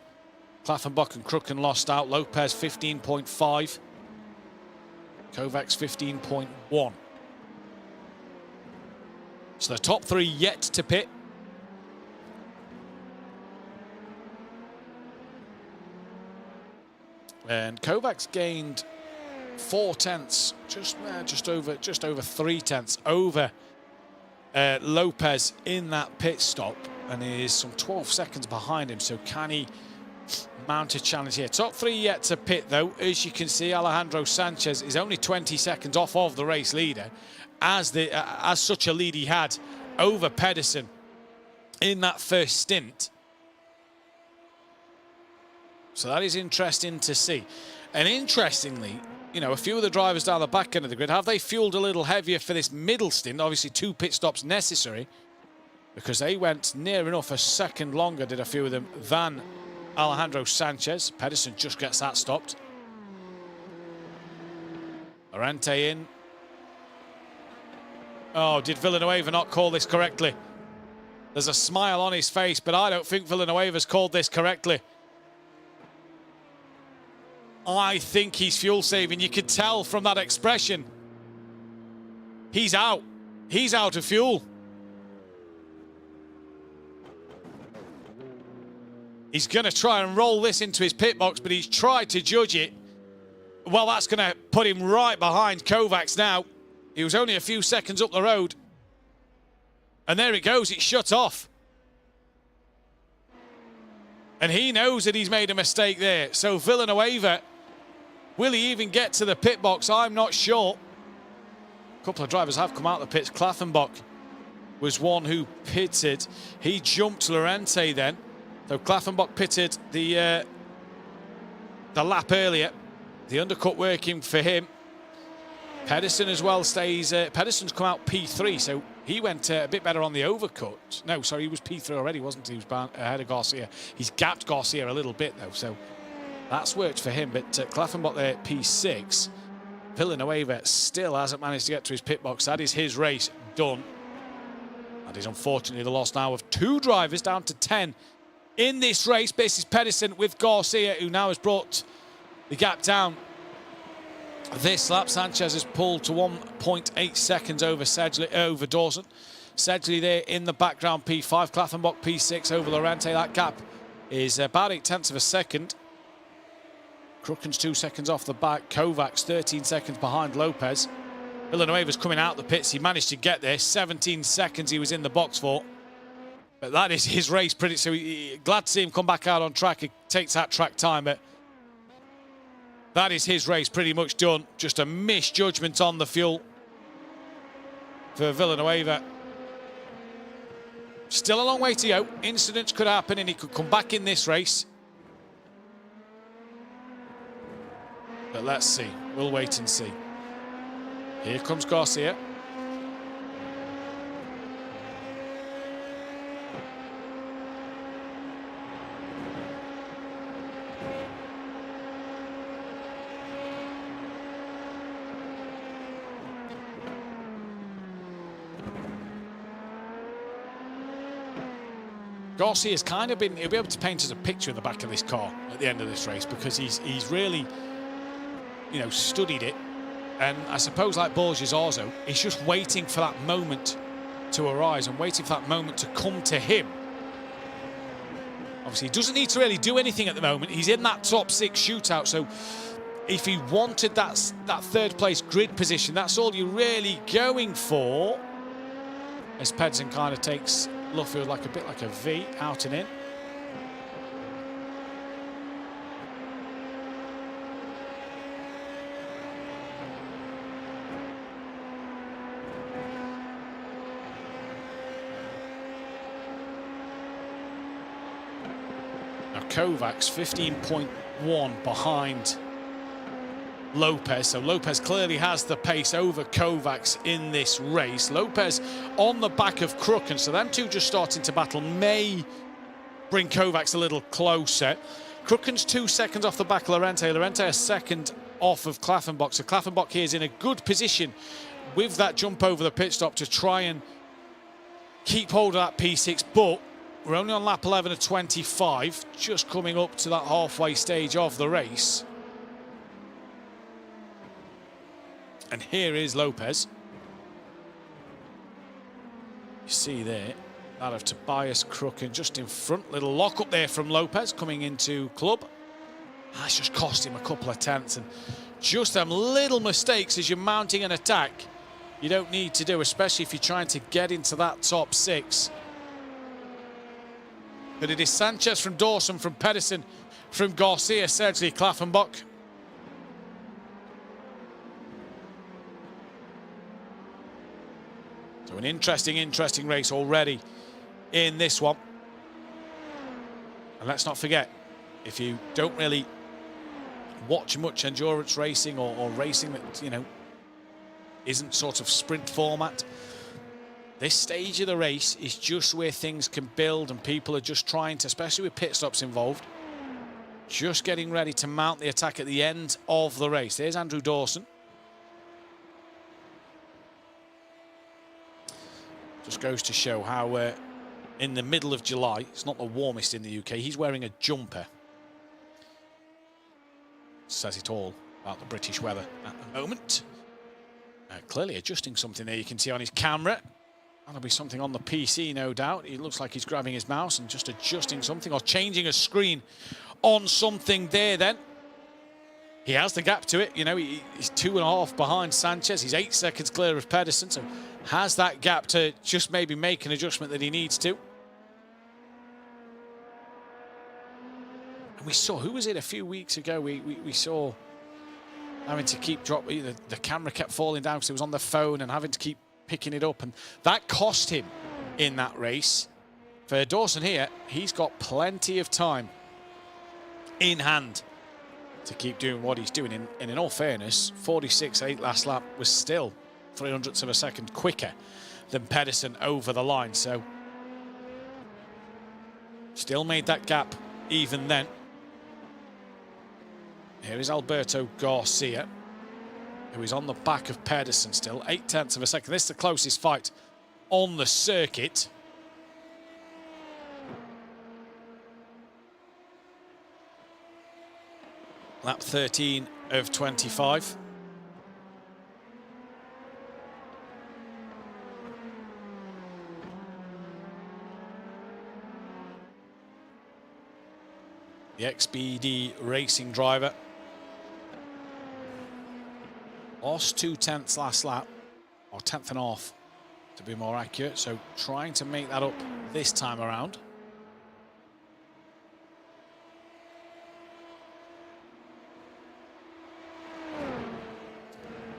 Cleffenbach and Krucken lost out. Lopez 15.5. Kovacs 15.1. So the top 3 yet to pit. And Kovacs gained 4 tenths, just over 3 tenths over Lopez in that pit stop, and is some 12 seconds behind him. So can he mount a challenge here? Top 3 yet to pit, though. As you can see, Alejandro Sanchez is only 20 seconds off of the race leader, as such a lead he had over Pedersen in that first stint. So that is interesting to see. And interestingly, you know, a few of the drivers down the back end of the grid, have they fueled a little heavier for this middle stint? Obviously 2 pit stops necessary, because they went near enough a second longer, did a few of them, than Alejandro Sanchez. Pedersen just gets that stopped. Lorente in. Oh, did Villanueva not call this correctly? There's a smile on his face, but I don't think Villanueva's called this correctly. I think he's fuel saving. You could tell from that expression. He's out. He's out of fuel. He's going to try and roll this into his pit box, but he's tried to judge it. Well, that's going to put him right behind Kovacs now. He was only a few seconds up the road. And there it goes. It's shut off. And he knows that he's made a mistake there. So Villanueva, will he even get to the pit box? I'm not sure. A couple of drivers have come out of the pits. Klaffenbach was one who pitted. He jumped Lorente then. So Klaffenbach pitted the lap earlier. The undercut working for him. Pedersen as well stays. Pedersen's come out P3, so he went a bit better on the overcut. No, sorry, he was P3 already, wasn't he? He was ahead of Garcia. He's gapped Garcia a little bit, though, so that's worked for him. But Klaffenbach there, P6. Villanueva still hasn't managed to get to his pit box. That is his race done. That is unfortunately the loss now of 2 drivers down to 10 in this race. This is Pedersen with Garcia, who now has brought the gap down. This lap, Sanchez has pulled to 1.8 seconds over over Dawson. Sedgley there in the background, P5. Klaffenbach, P6 over Lorente. That gap is about 0.8 of a second. Crooken's 2 seconds off the back. Kovacs 13 seconds behind Lopez. Villanueva's coming out the pits. He managed to get there. 17 seconds he was in the box for. But that is his race pretty. So glad to see him come back out on track. It takes that track time, but that is his race pretty much done. Just a misjudgment on the fuel for Villanueva. Still a long way to go. Incidents could happen and he could come back in this race. But let's see. We'll wait and see. Here comes Garcia. Garcia's kind of been, he'll be able to paint us a picture in the back of this car at the end of this race, because he's really, you know, studied it. And I suppose like Borges also, he's just waiting for that moment to arise and waiting for that moment to come to him. Obviously, he doesn't need to really do anything at the moment. He's in that top 6 shootout, so if he wanted that third place grid position, that's all you're really going for. As Pedersen kind of takes Luffield like a bit like a V, out and in. Now Kovacs 15.1 behind Lopez, so Lopez clearly has the pace over Kovacs in this race. Lopez on the back of Crooken, so them two just starting to battle may bring Kovacs a little closer. Crooken's 2 seconds off the back of Lorente. Lorente a second off of Klaffenbach, so Klaffenbach here is in a good position with that jump over the pit stop to try and keep hold of that P6, but we're only on lap 11 of 25, just coming up to that halfway stage of the race. And here is Lopez. You see there, that of Tobias Crooken just in front. Little lock up there from Lopez coming into club. That's just cost him a couple of tenths. And just them little mistakes as you're mounting an attack, you don't need to do, especially if you're trying to get into that top 6. But it is Sanchez from Dawson, from Pedersen, from Garcia, Sergei Klaffenbach. So an interesting race already in this one. And let's not forget, if you don't really watch much endurance racing or racing that, you know, isn't sort of sprint format, this stage of the race is just where things can build and people are just trying to, especially with pit stops involved, just getting ready to mount the attack at the end of the race. There's Andrew Dawson. Just goes to show how in the middle of July, it's not the warmest in the UK, he's wearing a jumper. Says it all about the British weather at the moment. Clearly adjusting something there, you can see on his camera. That'll be something on the PC, no doubt. It looks like he's grabbing his mouse and just adjusting something or changing a screen on something there then. He has the gap to it, you know, he's 2.5 behind Sanchez. He's 8 seconds clear of Pedersen, so has that gap to just maybe make an adjustment that he needs to. And we saw, who was it a few weeks ago? We saw having to keep dropping, the camera kept falling down because it was on the phone and having to keep picking it up. And that cost him in that race. For Dawson here, he's got plenty of time in hand to keep doing what he's doing. And in all fairness, 46.8 last lap was still 0.03 of a second quicker than Pedersen over the line. So still made that gap even then. Here is Alberto Garcia, who is on the back of Pedersen still, 0.8 of a second. This is the closest fight on the circuit. Lap 13 of 25. The XBD racing driver lost 0.2 last lap, or 10th and a half to be more accurate, so trying to make that up this time around.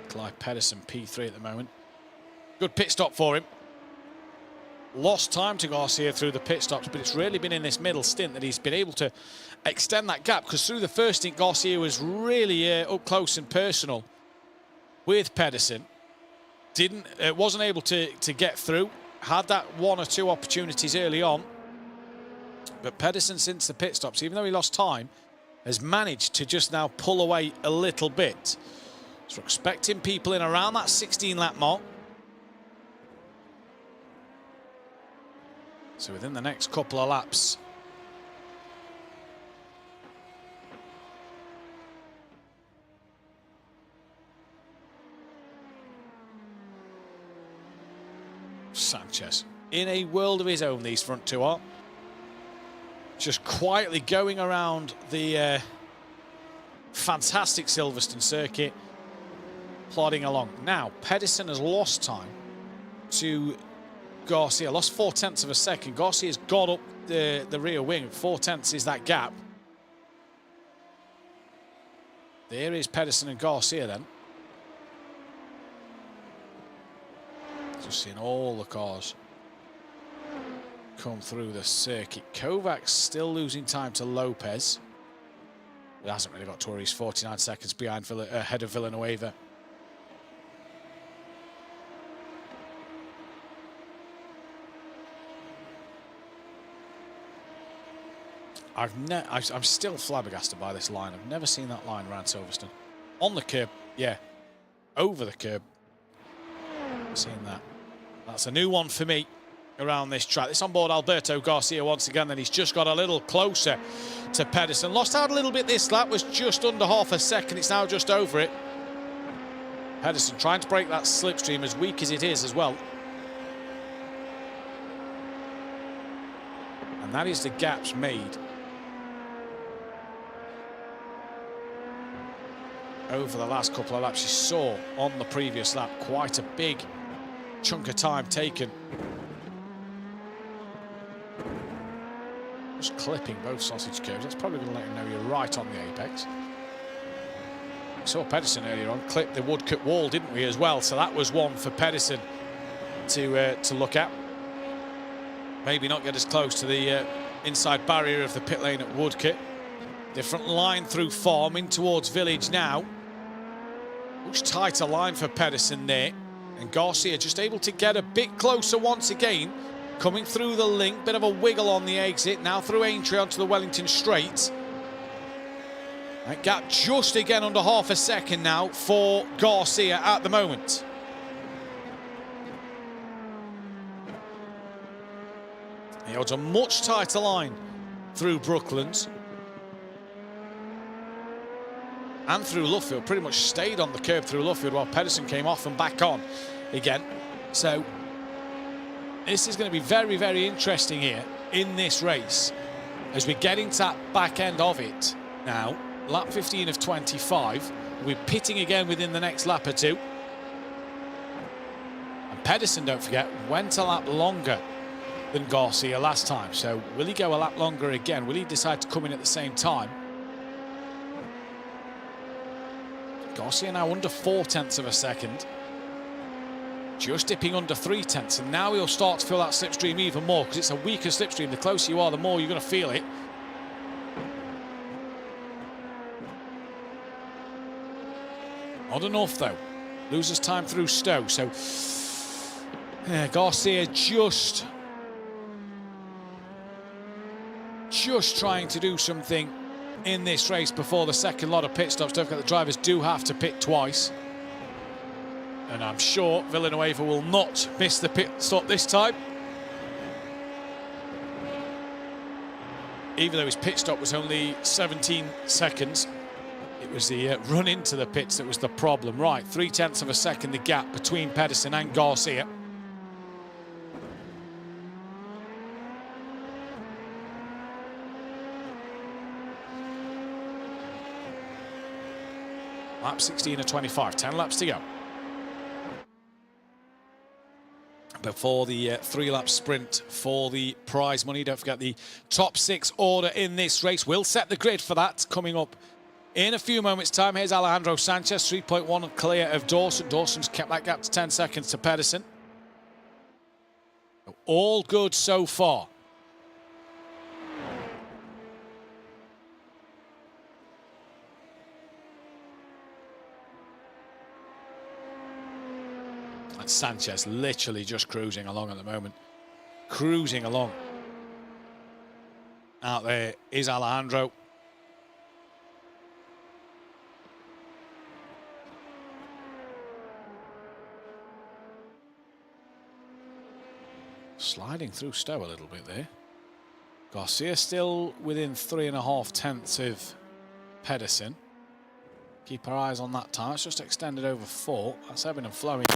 Clive Pedersen P3 at the moment. Good pit stop for him. Lost time to Garcia through the pit stops, but it's really been in this middle stint that he's been able to extend that gap, because through the first stint Garcia was really up close and personal with Pedersen. Wasn't able to get through. Had that one or two opportunities early on, but Pedersen, since the pit stops, even though he lost time, has managed to just now pull away a little bit. So expecting people in around that 16 lap mark. So within the next couple of laps, Sanchez, in a world of his own, these front two are. Just quietly going around the fantastic Silverstone circuit, plodding along. Now, Pedersen has lost time to Garcia, lost 0.4 of a second. Garcia's got up the rear wing. 0.4 is that gap. There is Pedersen and Garcia then. Just seeing all the cars come through the circuit. Kovac's still losing time to Lopez. It hasn't really got to where he's 49 seconds behind ahead of Villanueva. I'm still flabbergasted by this line. I've never seen that line around Silverstone. On the curb, yeah. Over the curb. Seeing that. That's a new one for me around this track. This on board Alberto Garcia once again, then he's just got a little closer to Pedersen. Lost out a little bit this lap, was just under half a second. It's now just over it. Pedersen trying to break that slipstream, as weak as it is as well. And that is the gaps made over the last couple of laps. You saw on the previous lap quite a big chunk of time taken. Just clipping both sausage curves. That's probably going to let you know you're right on the apex. We saw Pedersen earlier on clip the woodcut wall, didn't we, as well? So that was one for Pedersen to look at. Maybe not get as close to the inside barrier of the pit lane at Woodcut. Different line through Farm in towards Village now. Much tighter line for Pedersen there. And Garcia just able to get a bit closer once again. Coming through the link, bit of a wiggle on the exit. Now through Aintree onto the Wellington Straight. That gap just again under half a second now for Garcia at the moment. He holds a much tighter line through Brooklands. And through Luffield, pretty much stayed on the curb through Luffield while Pedersen came off and back on again. So this is going to be very, very interesting here in this race as we get into that back end of it now. Lap 15 of 25. We're pitting again within the next lap or two. And Pedersen, don't forget, went a lap longer than Garcia last time. So will he go a lap longer again? Will he decide to come in at the same time? Garcia now under 0.4 of a second. Just dipping under 0.3, and now he'll start to feel that slipstream even more, because it's a weaker slipstream. The closer you are, the more you're going to feel it. Not enough though. Loses time through Stowe. So yeah, Garcia just trying to do something in this race before the second lot of pit stops. Don't forget the drivers do have to pit twice. And I'm sure Villanueva will not miss the pit stop this time. Even though his pit stop was only 17 seconds, it was the run into the pits that was the problem. Right, 0.3 of a second the gap between Pedersen and Garcia. Lap 16 of 25, 10 laps to go. Before the 3-lap sprint for the prize money. Don't forget the top 6 order in this race. We'll set the grid for that coming up in a few moments' time. Here's Alejandro Sanchez, 3.1 clear of Dawson. Dawson's kept that gap to 10 seconds to Pedersen. All good so far. And Sanchez literally just cruising along at the moment. Cruising along. Out there is Alejandro. Sliding through Stowe a little bit there. Garcia still within 3.5 of Pedersen. Keep our eyes on that time. It's just extended over 4. That's ebbing and flowing.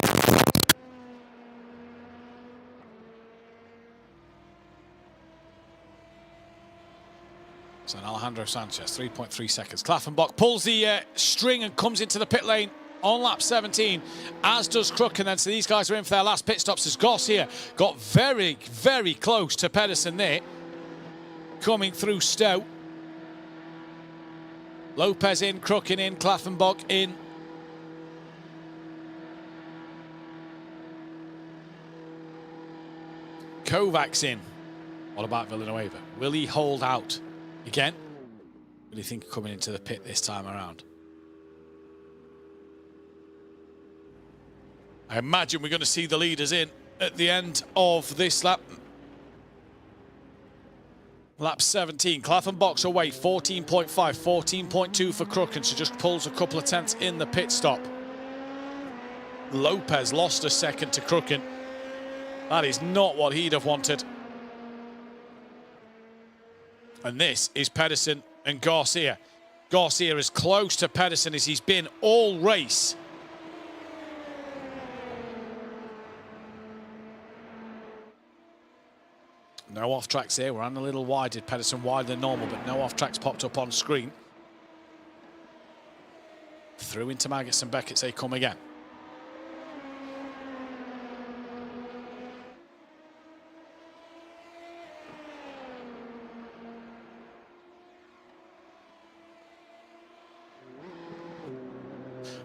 So Alejandro Sanchez, 3.3 seconds. Klaffenbach pulls the string and comes into the pit lane on lap 17, as does Crook. And then so these guys are in for their last pit stops as Garcia got very, very close to Pedersen there. Coming through Stowe. Lopez in, Crook in, Klaffenbach in. Kovacs in. What about Villanueva? Will he hold out again? Will you think coming into the pit this time around? I imagine we're going to see the leaders in at the end of this lap. Lap 17, Klaffenbach's away, 14.5, 14.2 for Crook, and so just pulls a couple of tenths in the pit stop. Lopez lost a second to Crooken. That is not what he'd have wanted. And this is Pedersen and Garcia. Garcia as close to Pedersen as he's been all race. No off-tracks here. We're on a little wide. Pedersen wider than normal, but no off-tracks popped up on screen. Through into Maggots and Beckett, they come again.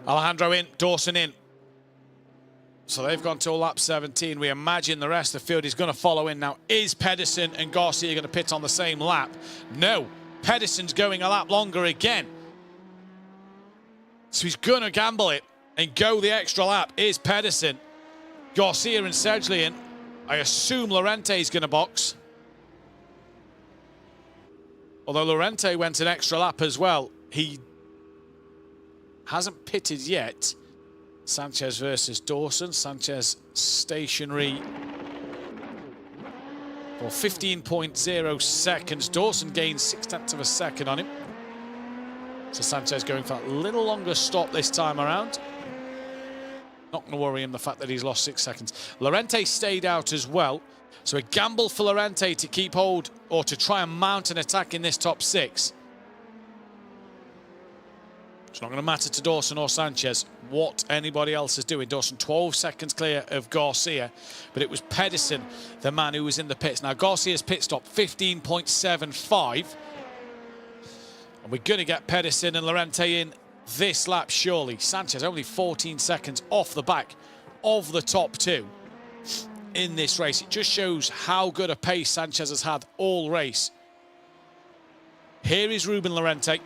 Alejandro in, Dawson in. So they've gone to lap 17. We imagine the rest of the field is going to follow in now. Is Pedersen and Garcia going to pit on the same lap? No. Pedersen's going a lap longer again. So he's going to gamble it and go the extra lap. Is Pedersen. Garcia and Sedgley in. I assume Lorente is going to box. Although Lorente went an extra lap as well. He hasn't pitted yet. Sanchez versus Dawson. Sanchez stationary for 15.0 seconds. Dawson gains 0.6 of a second on him. So Sanchez going for a little longer stop this time around. Not going to worry him the fact that he's lost 6 seconds. Lorente stayed out as well. So a gamble for Lorente to keep hold or to try and mount an attack in this top 6. It's not going to matter to Dawson or Sanchez. what anybody else is doing. Dawson 12 seconds clear of Garcia, but it was Pedersen, the man who was in the pits. Now Garcia's pit stop 15.75, and we're going to get Pedersen and Lorente in this lap surely. Sanchez only 14 seconds off the back of the top two in this race. It just shows how good a pace Sanchez has had all race. Here is Ruben Lorente.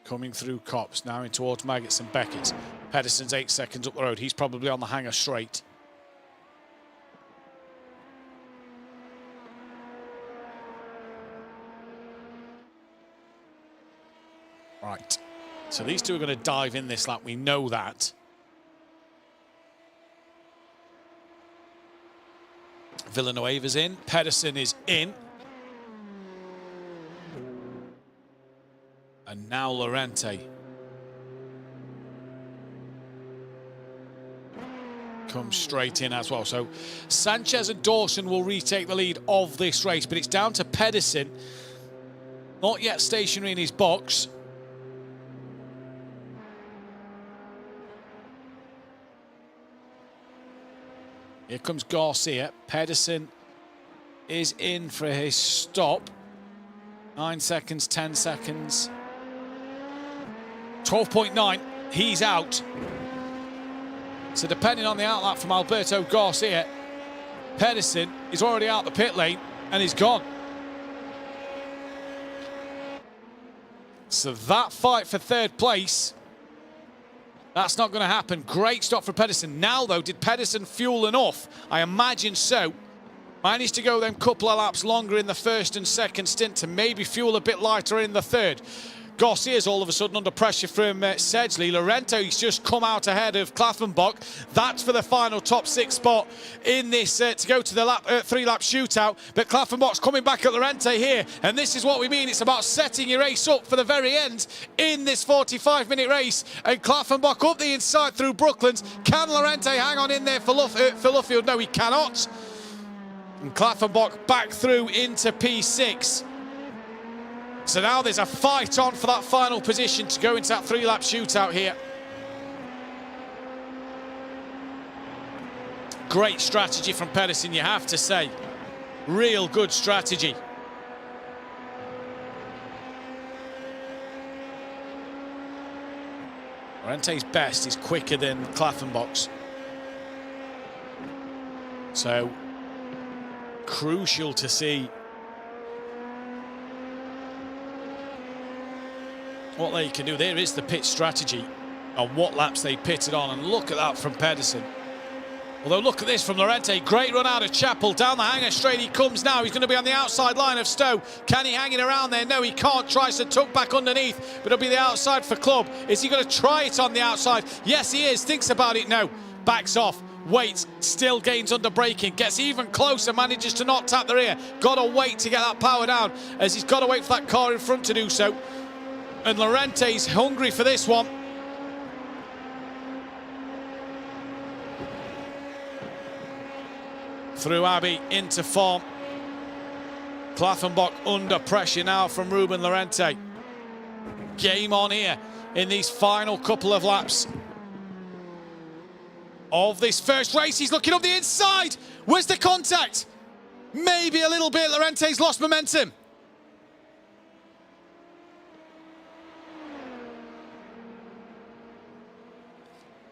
Coming through Copse, now in towards Maggots and Beckett. Pedersen's 8 seconds up the road. He's probably on the hanger straight. Right, so these two are going to dive in this lap. We know that. Villanueva's in. Pedersen is in. And now Lorente. Comes straight in as well. So Sanchez and Dawson will retake the lead of this race, but it's down to Pedersen. Not yet stationary in his box. Here comes Garcia. Pedersen is in for his stop. 9 seconds, 10 seconds. 12.9, he's out. So depending on the outlap from Alberto Garcia, Pedersen is already out the pit lane and he's gone. So that fight for third place, that's not going to happen. Great stop for Pedersen. Now, though, did Pedersen fuel enough? I imagine so. Managed to go them couple of laps longer in the first and second stint to maybe fuel a bit lighter in the third. Garcia's all of a sudden under pressure from Sedgley. Lorento's just come out ahead of Klaffenbach. That's for the final top 6 spot in this to go to the 3-lap shootout. But Klaffenbach's coming back at Lorente here, and this is what we mean. It's about setting your race up for the very end in this 45-minute race. And Klaffenbach up the inside through Brooklands. Can Lorente hang on in there for Luffield? No, he cannot. And Klaffenbach back through into P6. So now there's a fight on for that final position to go into that 3-lap shootout here. Great strategy from Pedersen, you have to say. Real good strategy. Lorente's best is quicker than Klaffenbach's. So crucial to see what they can do. There is the pit strategy and what laps they pitted on, and look at that from Pedersen. Although look at this from Lorente, great run out of Chapel, down the hanger straight he comes now. He's going to be on the outside line of Stowe. Can he hang it around there? No, he can't. Tries to tuck back underneath, but it'll be the outside for Club. Is he going to try it on the outside? Yes, he is. Thinks about it. No, backs off. Waits, still gains under braking, gets even closer, manages to not tap the rear. Got to wait to get that power down, as he's got to wait for that car in front to do so. And Lorente's hungry for this one. Through Abbey into Farm. Klaffenbach under pressure now from Ruben Lorente. Game on here in these final couple of laps of this first race. He's looking up the inside. Where's the contact? Maybe a little bit. Lorente's lost momentum.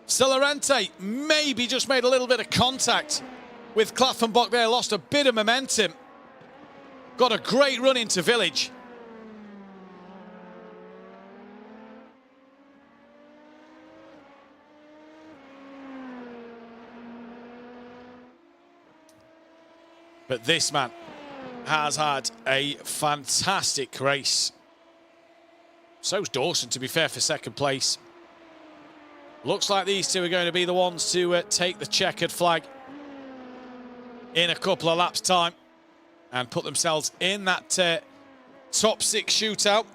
So Lorente maybe just made a little bit of contact with Klaffenbach there, lost a bit of momentum. Got a great run into Village. But this man has had a fantastic race. So's Dawson, to be fair, for second place. Looks like these two are going to be the ones to take the checkered flag in a couple of laps' time and put themselves in that top 6 shootout.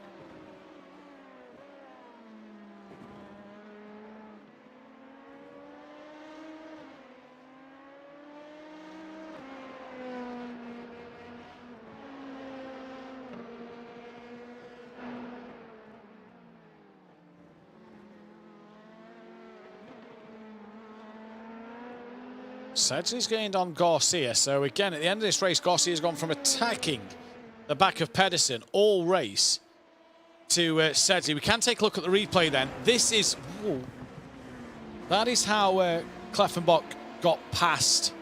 Sedgley's gained on Garcia. So again, at the end of this race, Garcia's gone from attacking the back of Pedersen all race to Sedgley. We can take a look at the replay then. This is... Whoa, that is how Kleffenbach got past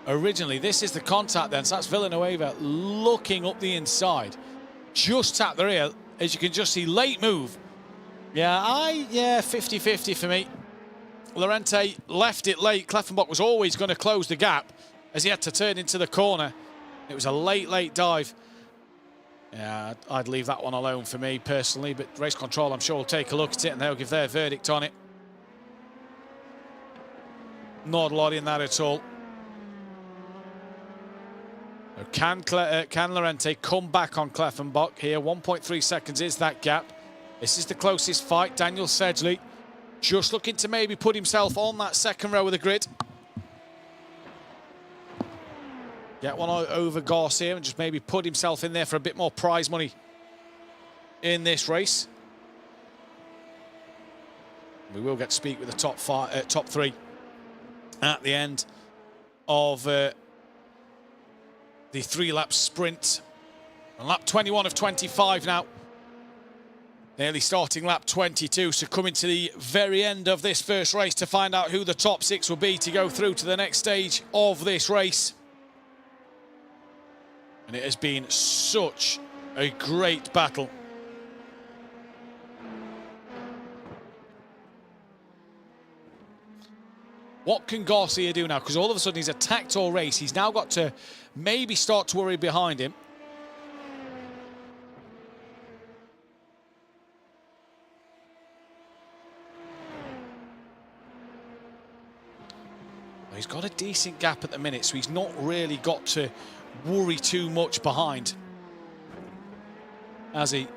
originally. This is the contact then. So that's Villanueva looking up the inside. Just tapped the rear. As you can just see, late move. Yeah, 50-50 for me. Lorente left it late. Kleffenbach was always going to close the gap as he had to turn into the corner. It was a late dive. Yeah, I'd leave that one alone for me personally, but race control, I'm sure, will take a look at it and they'll give their verdict on it. Not a lot in that at all. Can Lorente come back on Kleffenbach here? 1.3 seconds is that gap. This is the closest fight. Daniel Sedgley just looking to maybe put himself on that second row of the grid. Get one over Garcia and just maybe put himself in there for a bit more prize money in this race. We will get to speak with the top three at the end of the 3-lap sprint. On lap 21 of 25 now. Nearly starting lap 22, so coming to the very end of this first race to find out who the top 6 will be to go through to the next stage of this race. And it has been such a great battle. What can Garcia do now? Because all of a sudden he's attacked all race. He's now got to maybe start to worry behind him. He's got a decent gap at the minute, so he's not really got to worry too much behind. As he...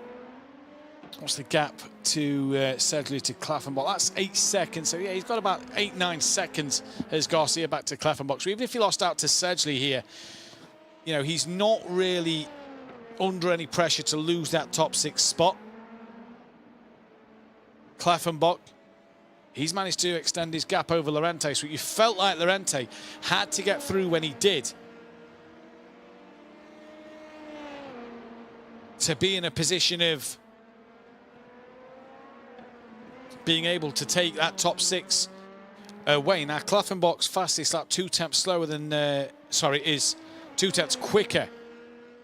What's the gap to Sedgley to Kleffenbach? That's 8 seconds. So, yeah, he's got about 8-9 seconds as Garcia back to Kleffenbach. So even if he lost out to Sedgley here, you know, he's not really under any pressure to lose that top 6 spot. Kleffenbach, he's managed to extend his gap over Lorente, so you felt like Lorente had to get through when he did to be in a position of being able to take that top 6 away. Now, Kleffenbach's fastest lap 2 tenths slower than, is 2 tenths quicker.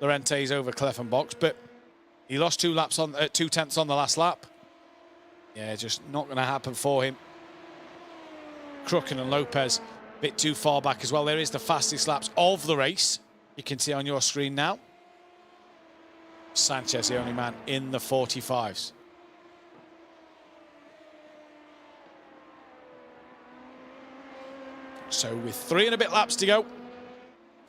Lorente's over Kleffenbach's, but he lost 2 laps on 2 tenths on the last lap. Yeah, just not going to happen for him. Crooken and Lopez a bit too far back as well. There is the fastest laps of the race. You can see on your screen now. Sanchez, the only man in the 45s. So with 3 and a bit laps to go,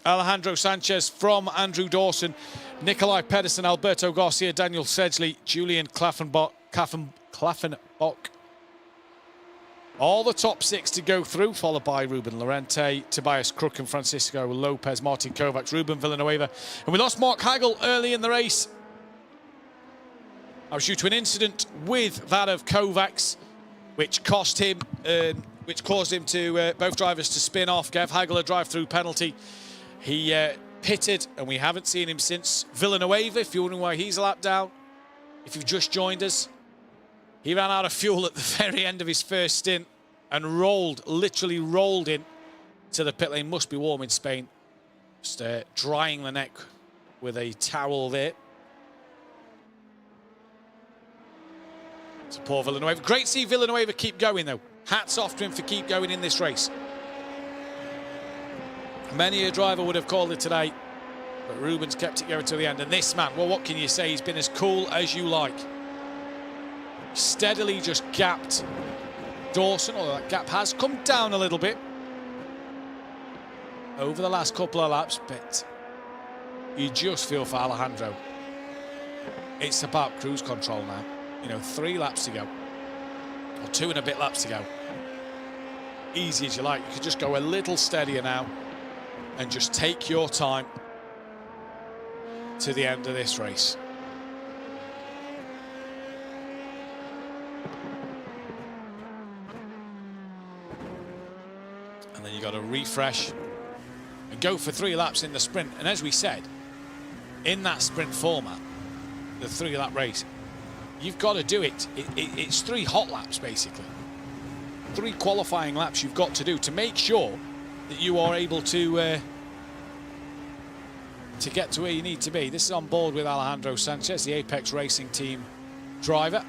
Alejandro Sanchez from Andrew Dawson, Nikolai Pedersen, Alberto Garcia, Daniel Sedgley, Julian Kleffenbach. All the top 6 to go through, followed by Ruben Lorente, Tobias Crooken, Francisco Lopez, Martin Kovacs, Ruben Villanueva. And we lost Mark Hagel early in the race. I was due to an incident with that of Kovacs, which cost him, which caused him to both drivers to spin off. Gave Hagel a drive-through penalty. He pitted, and we haven't seen him since. Villanueva, if you're wondering why he's a lap down, if you've just joined us, he ran out of fuel at the very end of his first stint and literally rolled in to the pit lane. Must be warm in Spain. Just drying the neck with a towel there. So poor Villanueva. Great to see Villanueva keep going, though. Hats off to him for keep going in this race. Many a driver would have called it today, but Ruben's kept it going to the end. And this man, well, what can you say? He's been as cool as you like. Steadily just gapped Dawson, although that gap has come down a little bit over the last couple of laps, but you just feel for Alejandro. It's about cruise control now. You know, 3 laps to go, or 2 and a bit laps to go. Easy as you like. You could just go a little steadier now and just take your time to the end of this race. And then you got to refresh and go for 3 laps in the sprint. And as we said, in that sprint format, the 3-lap race, you've got to do it. It's 3 hot laps, basically. 3 qualifying laps you've got to do to make sure that you are able to get to where you need to be. This is on board with Alejandro Sanchez, the Apex Racing Team driver.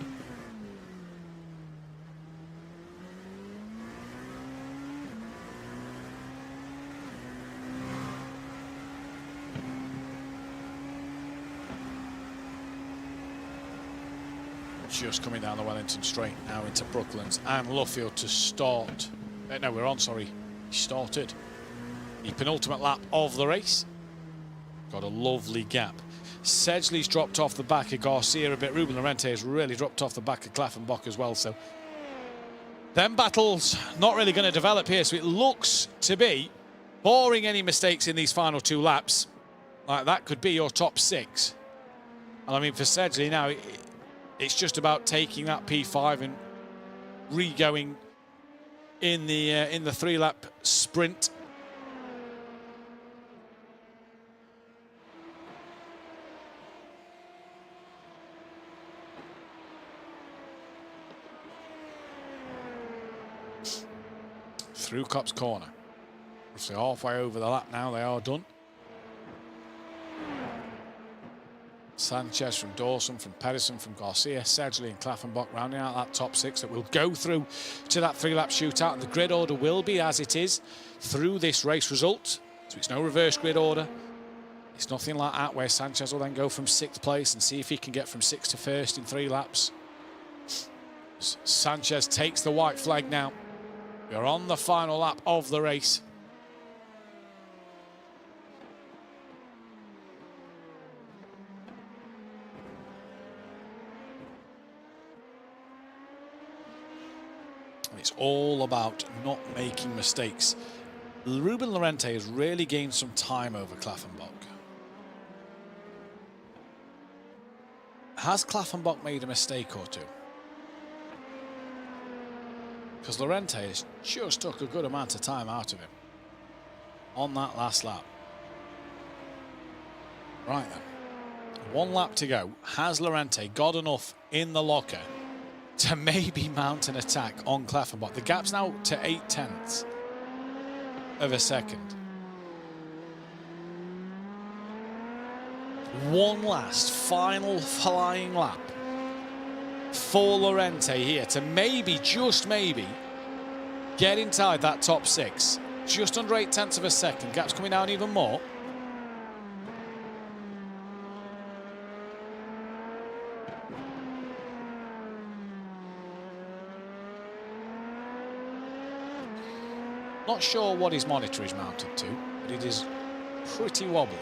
Just coming down the Wellington Straight now into Brooklands and Luffield to start. No, we're on, sorry. He started the penultimate lap of the race. Got a lovely gap. Sedgley's dropped off the back of Garcia a bit. Ruben Lorente has really dropped off the back of Klaffenbach as well. So them battles not really going to develop here. So it looks to be, barring any mistakes in these final 2 laps, like that could be your top 6. And I mean, for Sedgley now, it's just about taking that P5 and re-going in the 3-lap sprint. Through Copse Corner. Roughly halfway over the lap now, they are done. Sanchez from Dawson, from Pedersen, from Garcia, Sedgley and Klaffenbach rounding out that top 6 that will go through to that 3-lap shootout. And the grid order will be as it is through this race result. So it's no reverse grid order. It's nothing like that where Sanchez will then go from 6th place and see if he can get from 6th to 1st in 3 laps. Sanchez takes the white flag now. We're on the final lap of the race. And it's all about not making mistakes. Ruben Lorente has really gained some time over Klaffenbach. Has Klaffenbach made a mistake or 2? Because Lorente has just took a good amount of time out of him on that last lap. Right then, 1 lap to go. Has Lorente got enough in the locker to maybe mount an attack on Klaffenbach? The gap's now to 0.8 of a second. 1 last final flying lap for Lorente here to maybe, just maybe, get inside that top 6. Just under 0.8 of a second. Gap's coming down even more. Not sure what his monitor is mounted to, but it is pretty wobbly.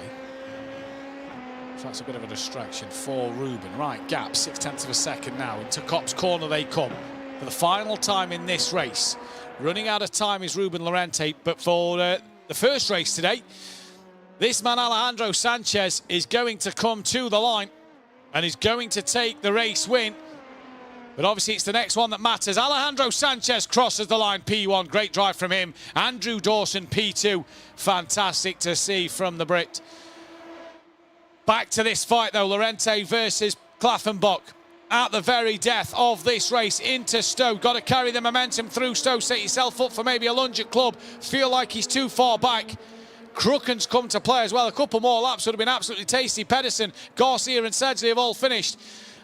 So that's a bit of a distraction for Ruben. Right, gap, 0.6 of a second now. Into Copse Corner they come for the final time in this race. Running out of time is Ruben Lorente, but for the first race today, this man Alejandro Sanchez is going to come to the line and is going to take the race win. But obviously it's the next one that matters. Alejandro Sanchez crosses the line, P1. Great drive from him. Andrew Dawson, P2. Fantastic to see from the Brit. Back to this fight, though. Lorente versus Klaffenbach. At the very death of this race into Stowe. Got to carry the momentum through Stowe. Set yourself up for maybe a lunge at club. Feel like he's too far back. Crooken's come to play as well. A couple more laps would have been absolutely tasty. Pedersen, Garcia and Sedgley have all finished.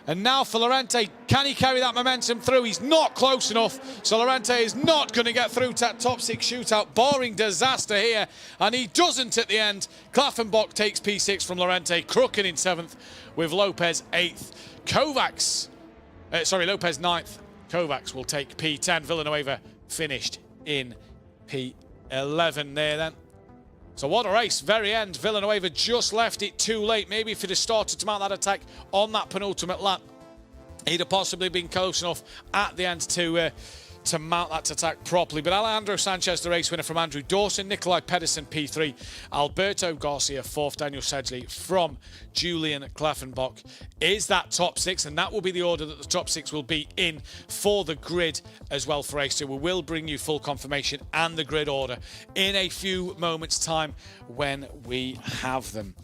And now for Lorente, can he carry that momentum through? He's not close enough, so Lorente is not going to get through to that top 6 shootout, barring disaster here, and he doesn't at the end. Klaffenbach takes P6 from Lorente, Crooken in 7th, with Lopez 8th. Lopez 9th. Kovacs will take P10. Villanueva finished in P11 there then. So what a race, very end. Villanueva just left it too late. Maybe if he'd have started to mount that attack on that penultimate lap, he'd have possibly been close enough at the end to to mount that attack properly. But Alejandro Sanchez, the race winner from Andrew Dawson, Nikolai Pedersen P3, Alberto Garcia 4th, Daniel Sedgley from Julian Klaffenbach is that top 6, and that will be the order that the top 6 will be in for the grid as well for race 2. We will bring you full confirmation and the grid order in a few moments' time when we have them.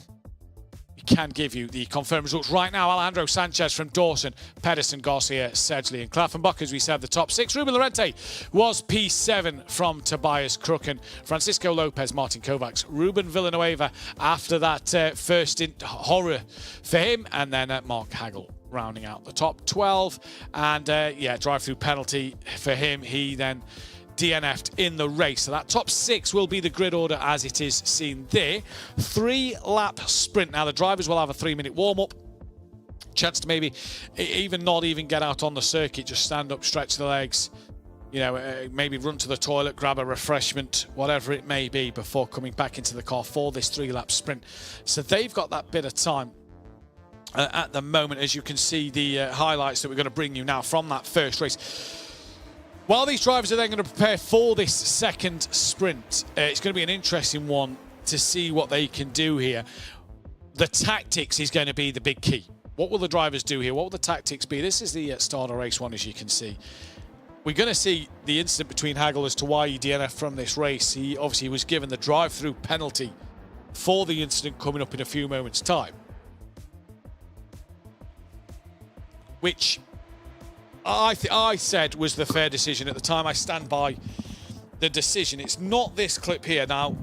Can give you the confirmed results right now. Alejandro Sanchez from Dawson, Pedersen, Garcia, Sedgley and Klaffenbach. As we said, the top 6. Ruben Lorente was P7 from Tobias Krucken. Francisco Lopez, Martin Kovacs, Ruben Villanueva after that first horror for him, and then Mark Hagel rounding out the top 12. And yeah, drive-through penalty for him. He then DNF'd in the race. So that top 6 will be the grid order as it is seen there. 3-lap sprint. Now the drivers will have a 3-minute warm-up. Chance to maybe not even get out on the circuit, just stand up, stretch the legs, you know, maybe run to the toilet, grab a refreshment, whatever it may be, before coming back into the car for this 3-lap sprint. So they've got that bit of time at the moment, as you can see the highlights that we're going to bring you now from that first race. While these drivers are then going to prepare for this second sprint, it's going to be an interesting one to see what they can do here. The tactics is going to be the big key. What will the drivers do here? What will the tactics be? This is the start of race 1, as you can see. We're going to see the incident between Hagel as to why he DNF'd from this race. He obviously was given the drive-through penalty for the incident coming up in a few moments' time, which I said was the fair decision at the time. I stand by the decision. It's not this clip here. Now,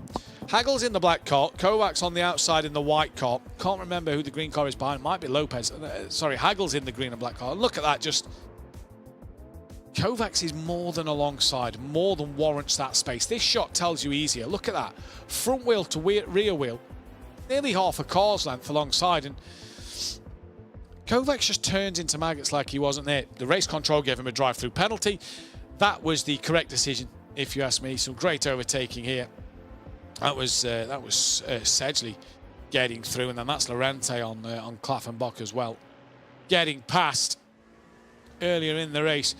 Hagel's in the black car. Kovacs on the outside in the white car. Can't remember who the green car is behind. Might be Lopez. Sorry, Hagel's in the green and black car. Look at that. Just Kovacs is more than alongside, more than warrants that space. This shot tells you easier. Look at that. Front wheel to rear wheel. Nearly half a car's length alongside. And Kovacs just turns into maggots like he wasn't there. The race control gave him a drive-through penalty. That was the correct decision, if you ask me. Some great overtaking here. That was Sedgley getting through, and then that's Lorente on Klaffenbach as well, getting past earlier in the race.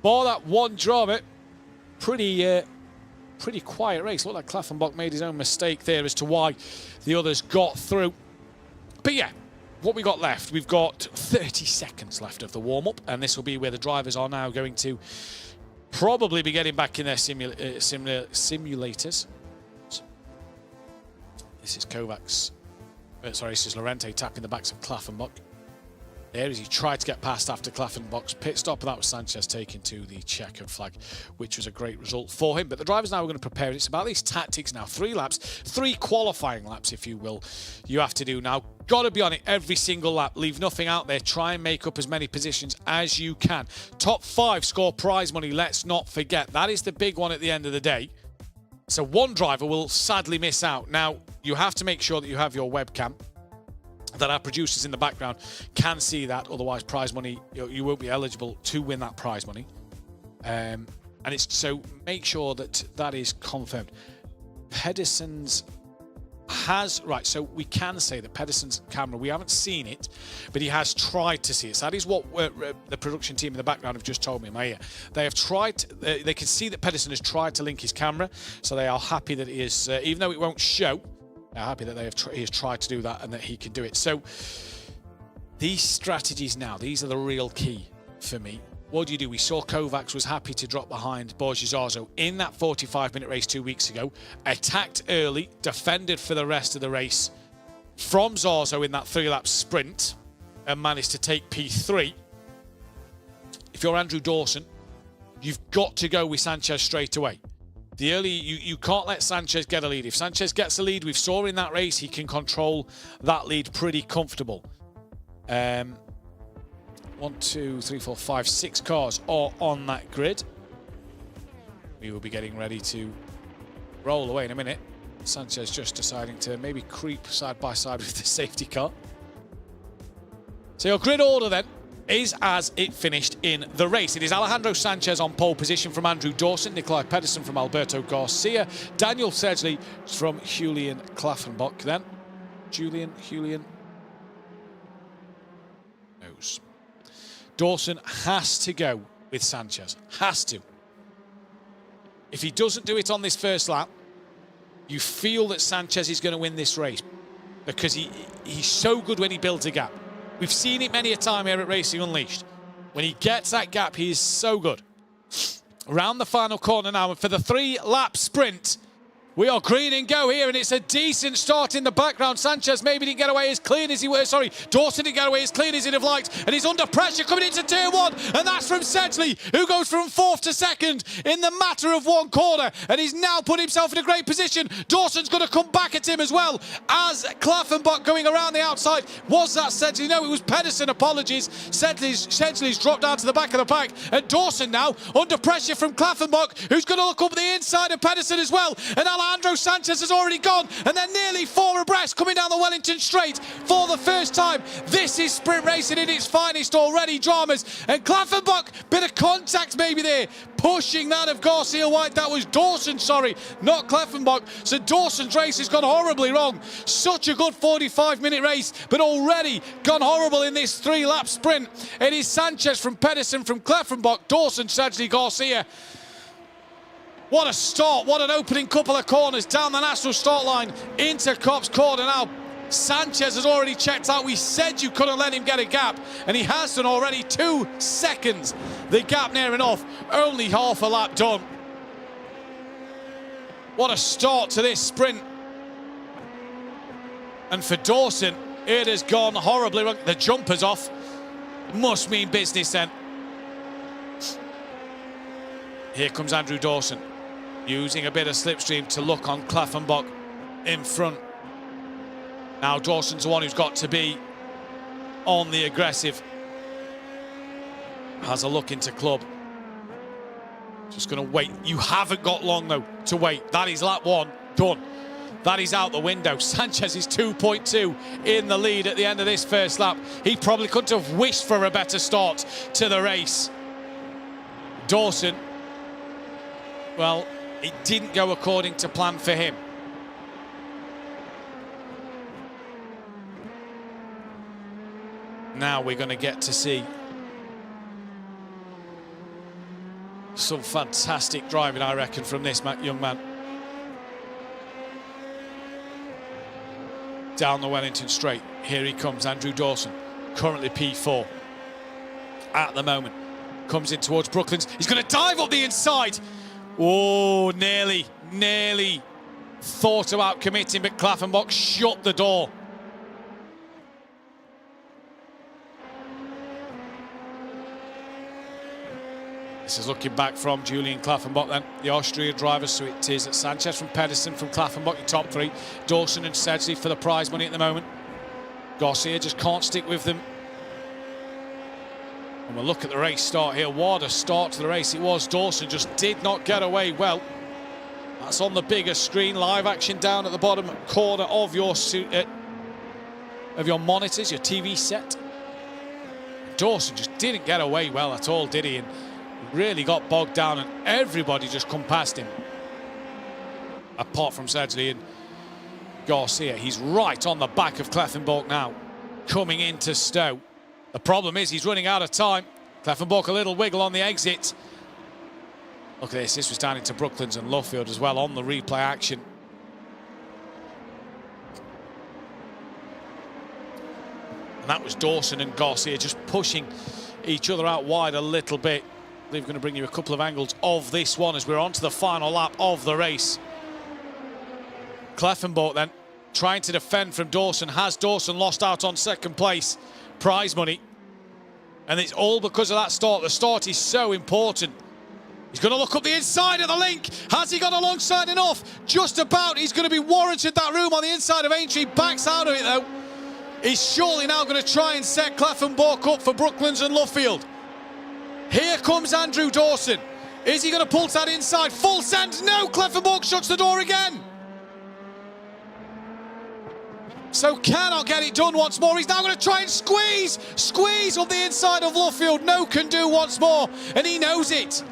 Bar that one drama, pretty quiet race. Looked like Klaffenbach made his own mistake there as to why the others got through. But yeah, what we got left, we've got 30 seconds left of the warm-up, and this will be where the drivers are now going to probably be getting back in their simulators. This is Kovacs. Sorry, this is Lorente tapping the backs of Klaffenbach. There as he tried to get past after Klaffenbach's pit stop, and that was Sanchez taking to the checkered flag, which was a great result for him. But the drivers now are going to prepare. It's about these tactics now. 3 laps, 3 qualifying laps, if you will, you have to do now. Got to be on it every single lap. Leave nothing out there. Try and make up as many positions as you can. Top 5 score prize money. Let's not forget. That is the big one at the end of the day. So one driver will sadly miss out. Now, you have to make sure that you have your webcam, that our producers in the background can see that. Otherwise, prize money, you won't be eligible to win that prize money. And it's so make sure that that is confirmed. Pedersen's has, right, so we can say that Pedersen's camera, we haven't seen it, but he has tried to see it. So that is what the production team in the background have just told me in my ear. They have tried, they can see that Pedersen has tried to link his camera, so they are happy that he is, even though it won't show, they're happy that he has tried to do that and that he can do it. So these strategies now, these are the real key for me. What do? We saw Kovacs was happy to drop behind Borja Zarzo in that 45-minute race 2 weeks ago. Attacked early, defended for the rest of the race from Zarzo in that 3-lap sprint and managed to take P3. If you're Andrew Dawson, you've got to go with Sanchez straight away. The early, you can't let Sanchez get a lead. If Sanchez gets a lead, we saw in that race, he can control that lead pretty comfortable. 1, 2, 3, 4, 5, 6 cars are on that grid. We will be getting ready to roll away in a minute. Sanchez just deciding to maybe creep side by side with the safety car. So your grid order then is as it finished in the race. It is Alejandro Sanchez on pole position from Andrew Dawson, Nikolai Pedersen from Alberto Garcia, Daniel Sedgley from Julian Klaffenbach. Then Julian knows. Dawson has to go with Sanchez. Has to. If he doesn't do it on this first lap, you feel that Sanchez is going to win this race because he's so good when he builds a gap. We've seen it many a time here at Racing Unleashed. When he gets that gap, he is so good. Around the final corner now, and for the 3-lap sprint, we are green and go here, and it's a decent start in the background. Sanchez maybe didn't get away as clean as he was. Sorry, Dawson didn't get away as clean as he'd have liked, and he's under pressure coming into Tier 1, and that's from Sedgley, who goes from 4th to 2nd in the matter of 1 corner, and he's now put himself in a great position. Dawson's going to come back at him as well as Klaffenbach going around the outside. Was that Sedgley? No, it was Pedersen. Apologies. Sedgley's dropped down to the back of the pack, and Dawson now under pressure from Klaffenbach, who's going to look up the inside of Pedersen as well, and Alejandro Sanchez has already gone, and they're nearly 4 abreast coming down the Wellington Straight for the first time. This is sprint racing in its finest already, dramas. And Klaffenbach, bit of contact maybe there, pushing that of Garcia White. That was Dawson, sorry, not Klaffenbach. So Dawson's race has gone horribly wrong. Such a good 45-minute race, but already gone horrible in this 3-lap sprint. It is Sanchez from Pedersen, from Klaffenbach, Dawson, Sedgley, Garcia. What a start, what an opening couple of corners down the national start line into Copse Corner. Now, Sanchez has already checked out. We said you couldn't let him get a gap, and he has done already. 2 seconds, the gap near enough. Only half a lap done. What a start to this sprint. And for Dawson, it has gone horribly wrong. The jumper's off. Must mean business then. Here comes Andrew Dawson, using a bit of slipstream to look on Klaffenbach in front. Now Dawson's the one who's got to be on the aggressive. Has a look into club. Just going to wait. You haven't got long, though, to wait. That is lap 1, done. That is out the window. Sanchez is 2.2 in the lead at the end of this first lap. He probably couldn't have wished for a better start to the race. Dawson, well, it didn't go according to plan for him. Now we're going to get to see some fantastic driving, I reckon, from this young man. Down the Wellington Straight. Here he comes, Andrew Dawson, currently P4 at the moment. Comes in towards Brooklands. He's going to dive up the inside. Oh, nearly thought about committing, but Klaffenbach shut the door. This is looking back from Julian Klaffenbach then, the Austrian driver. So it is Sanchez from Pedersen, from Klaffenbach, your top 3. Dawson and Sedgley for the prize money at the moment. Garcia just can't stick with them. And we'll look at the race start here. What a start to the race it was. Dawson just did not get away well. That's on the bigger screen. Live action down at the bottom corner of your monitors, your TV set. Dawson just didn't get away well at all, did he? And really got bogged down, and everybody just come past him. Apart from Sedgley and Garcia. He's right on the back of Klaffenbach now, coming into Stowe. The problem is he's running out of time. Klaffenbach a little wiggle on the exit. Look at this. This was down into Brooklands and Luffield as well on the replay action. And that was Dawson and Garcia just pushing each other out wide a little bit. I believe we're going to bring you a couple of angles of this one as we're on to the final lap of the race. Klaffenbach then trying to defend from Dawson. Has Dawson lost out on 2nd place? Prize money, and it's all because of that start. The start is so important. He's going to look up the inside of the link. Has he got alongside enough? Just about. He's going to be warranted that room on the inside of Aintree. Backs out of it though. He's surely now going to try and set Klaffenbach up for Brooklands and Luffield. Here comes Andrew Dawson. Is he going to pull that inside? Full send. No, Klaffenbach shuts the door again. So cannot get it done once more. He's now going to try and squeeze on the inside of Luffield. No can do once more, and he knows it.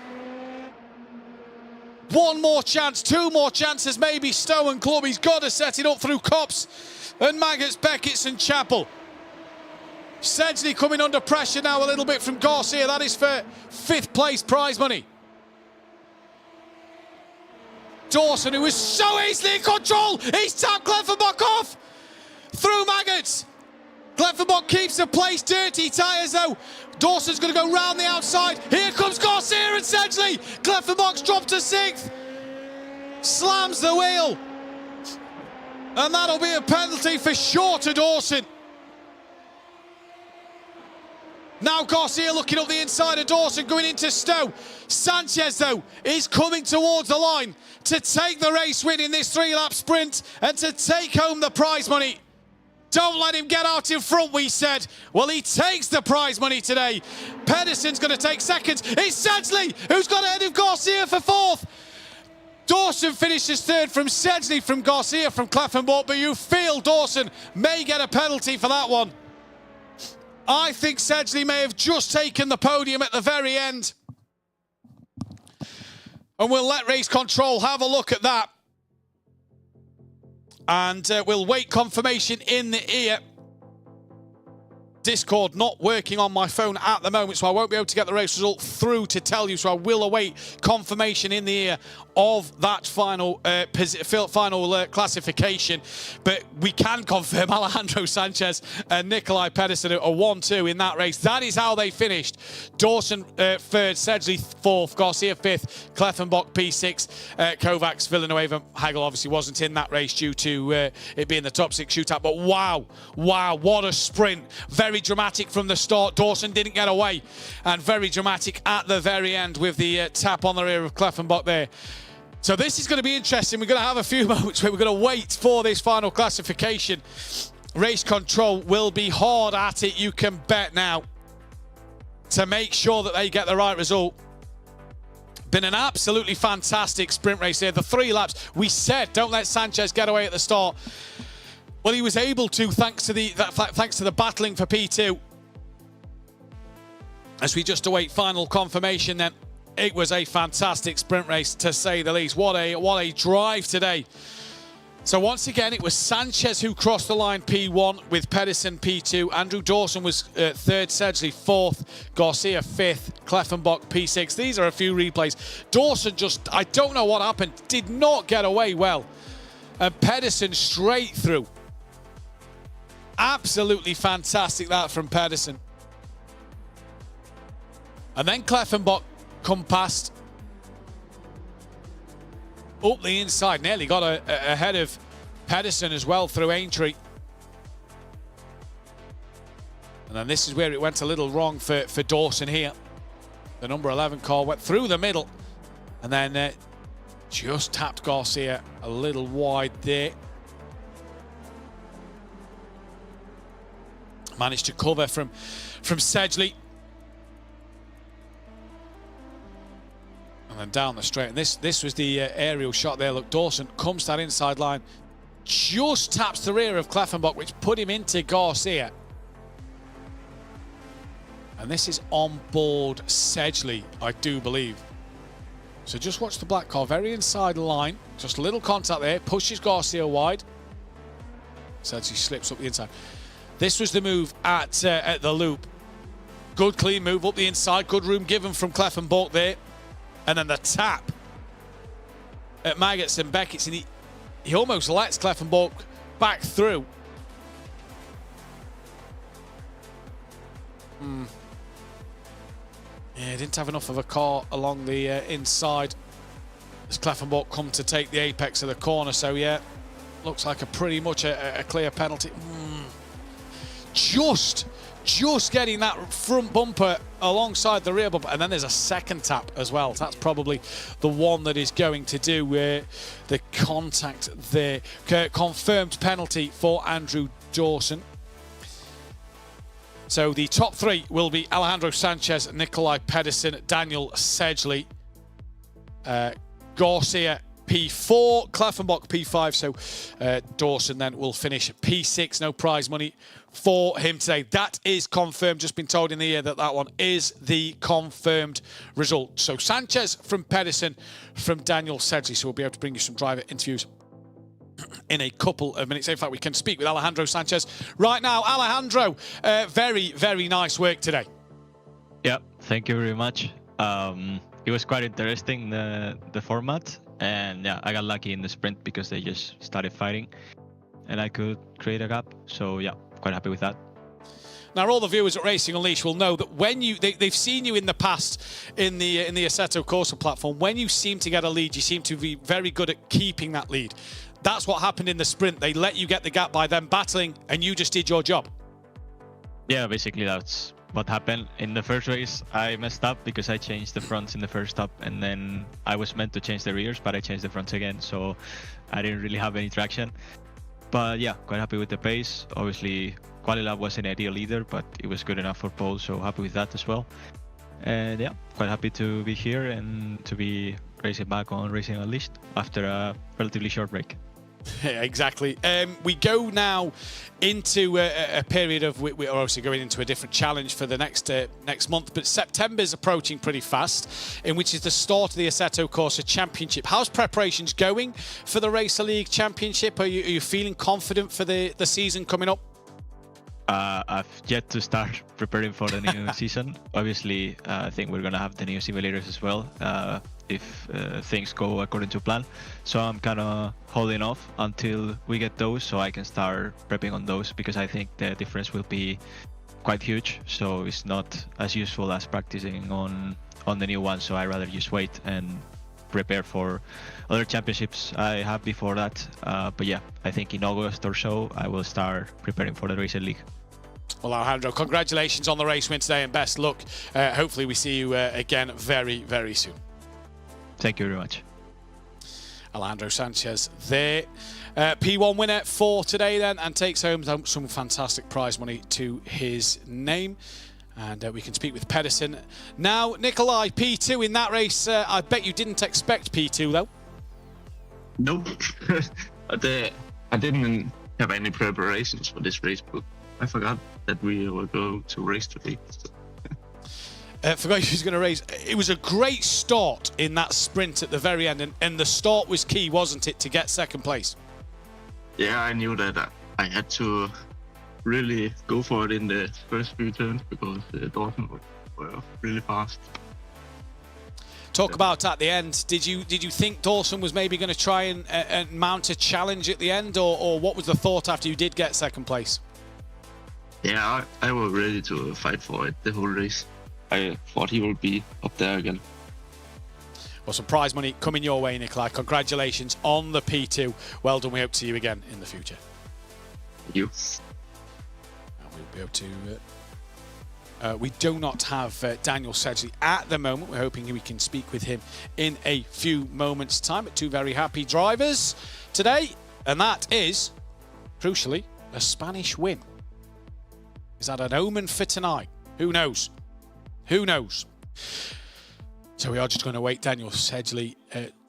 One more chance, 2 more chances, maybe Stowe and Club. He's got to set it up through Copse and Maggots, Beckett's and Chapel. Sedgley coming under pressure now a little bit from Garcia. That is for 5th place prize money. Dawson, who was so easily in control. He's tapped Kleffenbach off. Through Maggots. Kleffenbach keeps the place dirty. Tyres though. Dawson's going to go round the outside. Here comes Garcia and Sedgley. Kleffenbach's dropped to 6th. Slams the wheel. And that'll be a penalty for sure to Dawson. Now Garcia looking up the inside of Dawson, going into Stowe. Sanchez, though, is coming towards the line to take the race win in this 3-lap sprint and to take home the prize money. Don't let him get out in front, we said. Well, he takes the prize money today. Pedersen's going to take 2nd. It's Sedgley who's got ahead of Garcia for 4th. Dawson finishes 3rd from Sedgley, from Garcia, from Kleffenbach, but you feel Dawson may get a penalty for that one. I think Sedgley may have just taken the podium at the very end. And we'll let race control have a look at that. And we'll wait confirmation in the ear. Discord not working on my phone at the moment, so I won't be able to get the race result through to tell you, so I will await confirmation in the ear of that final classification. But we can confirm Alejandro Sanchez and Nikolai Pedersen are 1-2 in that race. That is how they finished. Dawson 3rd, Sedgley 4th, Garcia 5th, Kleffenbach P6, Kovacs, Villanueva. Hagel obviously wasn't in that race due to it being the top 6 shootout. But wow, what a sprint. Very dramatic from the start. Dawson didn't get away, and very dramatic at the very end with the tap on the rear of Kleffenbach there. So this is going to be interesting. We're going to have a few moments where we're going to wait for this final classification. Race control will be hard at it, you can bet now, to make sure that they get the right result. Been an absolutely fantastic sprint race here. The 3 laps, we said, don't let Sanchez get away at the start. Well, he was able to, thanks to the battling for P2. As we just await final confirmation, then it was a fantastic sprint race, to say the least. What a drive today. So once again, it was Sanchez who crossed the line P1 with Pedersen P2. Andrew Dawson was 3rd, Sedgley 4th, Garcia 5th, Kleffenbach P6. These are a few replays. Dawson just, I don't know what happened, did not get away well. And Pedersen straight through. Absolutely fantastic that from Pedersen. And then Kleffenbach come past up the inside, nearly got ahead of Pedersen as well through Aintree. And then this is where it went a little wrong for Dawson here. The number 11 car went through the middle and then just tapped Garcia a little wide there. Managed to cover from Sedgley. And then down the straight. And this was the aerial shot there. Look, Dawson comes to that inside line. Just taps the rear of Kleffenbach, which put him into Garcia. And this is on board Sedgley, I do believe. So just watch the black car. Very inside line. Just a little contact there. Pushes Garcia wide. Sedgley slips up the inside. This was the move at the loop. Good clean move up the inside. Good room given from Kleffenbach there. And then the tap at Maggots and Beckett's. And he almost lets Kleffenbach back through. Yeah, didn't have enough of a car along the inside as Kleffenbach come to take the apex of the corner. So yeah, looks like pretty much a clear penalty. Just getting that front bumper alongside the rear bumper, and then there's a second tap as well. That's probably the one that is going to do the contact there. Confirmed penalty for Andrew Dawson. So the top 3 will be Alejandro Sanchez, Nikolai Pedersen, Daniel Sedgley, Garcia P4, Kleffenbach P5. So Dawson then will finish P6. No prize money for him today. That is confirmed. Just been told in the ear that one is the confirmed result. So Sanchez from Pedersen, from Daniel Sedgley. So we'll be able to bring you some driver interviews in a couple of minutes. In fact, we can speak with Alejandro Sanchez right now. Alejandro, very, very nice work today. Yeah, thank you very much. It was quite interesting, the format, and yeah, I got lucky in the sprint because they just started fighting and I could create a gap. So yeah, quite happy with that. Now, all the viewers at Racing Unleashed will know that when they've seen you in the past in the Assetto Corsa platform, when you seem to get a lead, you seem to be very good at keeping that lead. That's what happened in the sprint. They let you get the gap by them battling, and you just did your job. Yeah, basically that's what happened. In the first race, I messed up because I changed the fronts in the first stop, and then I was meant to change the rears, but I changed the fronts again, so I didn't really have any traction. But yeah, quite happy with the pace. Obviously, Qualilab wasn't ideal either, but it was good enough for pole, so happy with that as well. And yeah, quite happy to be here and to be racing back on Racing Unleashed after a relatively short break. Yeah, exactly. We go now into a period of we're obviously going into a different challenge for the next month, but September's approaching pretty fast, in which is the start of the Assetto Corsa Championship. How's preparations going for the Racer League Championship? Are you feeling confident for the season coming up? I've yet to start preparing for the new season. Obviously, I think we're gonna have the new simulators as well, if things go according to plan. So I'm kind of holding off until we get those, so I can start prepping on those, because I think the difference will be quite huge. So it's not as useful as practicing on the new one. So I rather just wait and prepare for other championships I have before that. But yeah, I think in August or so I will start preparing for the Racer League. Well, Alejandro, congratulations on the race win today and best luck. Hopefully we see you again very, very soon. Thank you very much. Alejandro Sanchez there. P1 winner for today then, and takes home some fantastic prize money to his name. And we can speak with Pedersen. Now, Nikolai, P2 in that race. I bet you didn't expect P2 though. Nope. I didn't have any preparations for this race, but I forgot that we were going to race today. Forgot he was going to race. It was a great start in that sprint at the very end, and the start was key, wasn't it, to get second place? Yeah, I knew that I had to really go for it in the first few turns because Dawson were really fast. Talk about at the end. Did you think Dawson was maybe going to try and mount a challenge at the end, or what was the thought after you did get second place? Yeah, I was ready to fight for it the whole race. I thought he would be up there again. Well, some prize money coming your way, Nikolai. Congratulations on the P2. Well done. We hope to see you again in the future. Thank you. And we'll be able to... we do not have Daniel Sedgley at the moment. We're hoping we can speak with him in a few moments' time. Two very happy drivers today, and that is, crucially, a Spanish win. Is that an omen for tonight? Who knows? Who knows? So we are just going to wait Daniel Sedgley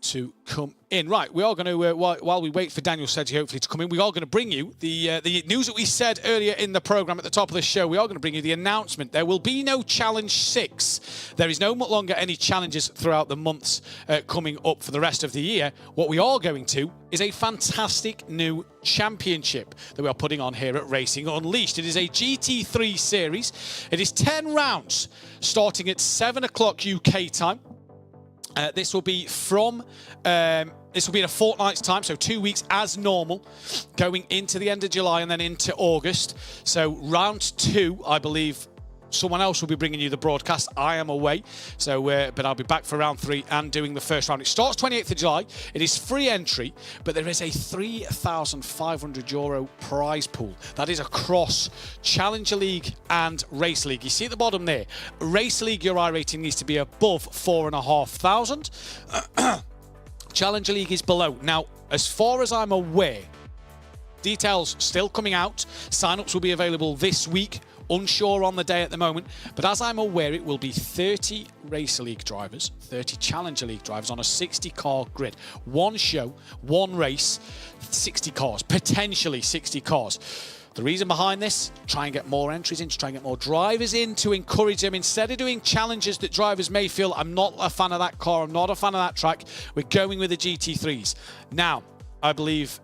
to come in. Right, we are going to, while we wait for Daniel Sedgley hopefully to come in, we are going to bring you the news that we said earlier in the programme at the top of the show. We are going to bring you the announcement. There will be no Challenge 6. There is no longer any challenges throughout the months coming up for the rest of the year. What we are going to is a fantastic new championship that we are putting on here at Racing Unleashed. It is a GT3 series. It is 10 rounds starting at 7 o'clock UK time. This will be from, this will be in a fortnight's time, so 2 weeks as normal, going into the end of July and then into August. So round 2, I believe, someone else will be bringing you the broadcast. I am away, so but I'll be back for round 3 and doing the first round. It starts 28th of July. It is free entry, but there is a €3,500 prize pool. That is across Challenger League and Race League. You see at the bottom there, Race League, your iRating needs to be above 4,500. Challenger League is below. Now, as far as I'm aware, details still coming out. Sign-ups will be available this week. Unsure on the day at the moment, but as I'm aware, it will be 30 Racer League drivers, 30 Challenger League drivers on a 60-car grid. One show, one race, 60 cars, potentially 60 cars. The reason behind this, try and get more entries in, to try and get more drivers in, to encourage them. Instead of doing challenges that drivers may feel, I'm not a fan of that car, I'm not a fan of that track, we're going with the GT3s. Now, I believe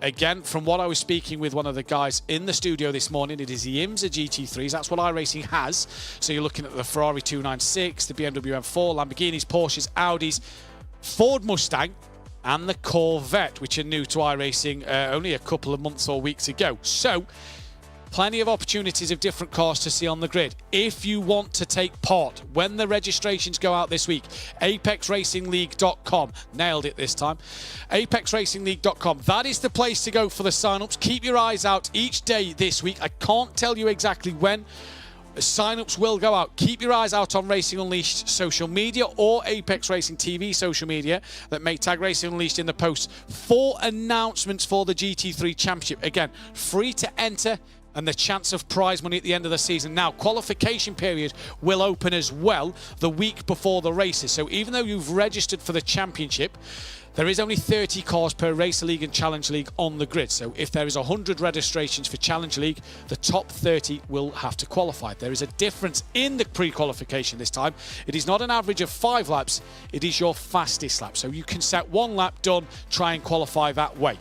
Again, from what I was speaking with one of the guys in the studio this morning, it is the IMSA GT3s. That's what iRacing has. So you're looking at the Ferrari 296, the BMW M4, Lamborghinis, Porsches, Audis, Ford Mustang, and the Corvette, which are new to iRacing only a couple of months or weeks ago. So, plenty of opportunities of different cars to see on the grid. If you want to take part, when the registrations go out this week, apexracingleague.com, nailed it this time, apexracingleague.com, that is the place to go for the sign-ups. Keep your eyes out each day this week. I can't tell you exactly when. Sign-ups will go out. Keep your eyes out on Racing Unleashed social media or Apex Racing TV social media that may tag Racing Unleashed in the posts for announcements for the GT3 Championship. Again, free to enter and the chance of prize money at the end of the season. Now, qualification period will open as well the week before the races. So even though you've registered for the championship, there is only 30 cars per Racer League and Challenge League on the grid. So if there is 100 registrations for Challenge League, the top 30 will have to qualify. There is a difference in the pre-qualification this time. It is not an average of 5 laps, it is your fastest lap. So you can set 1 lap, done, try and qualify that way.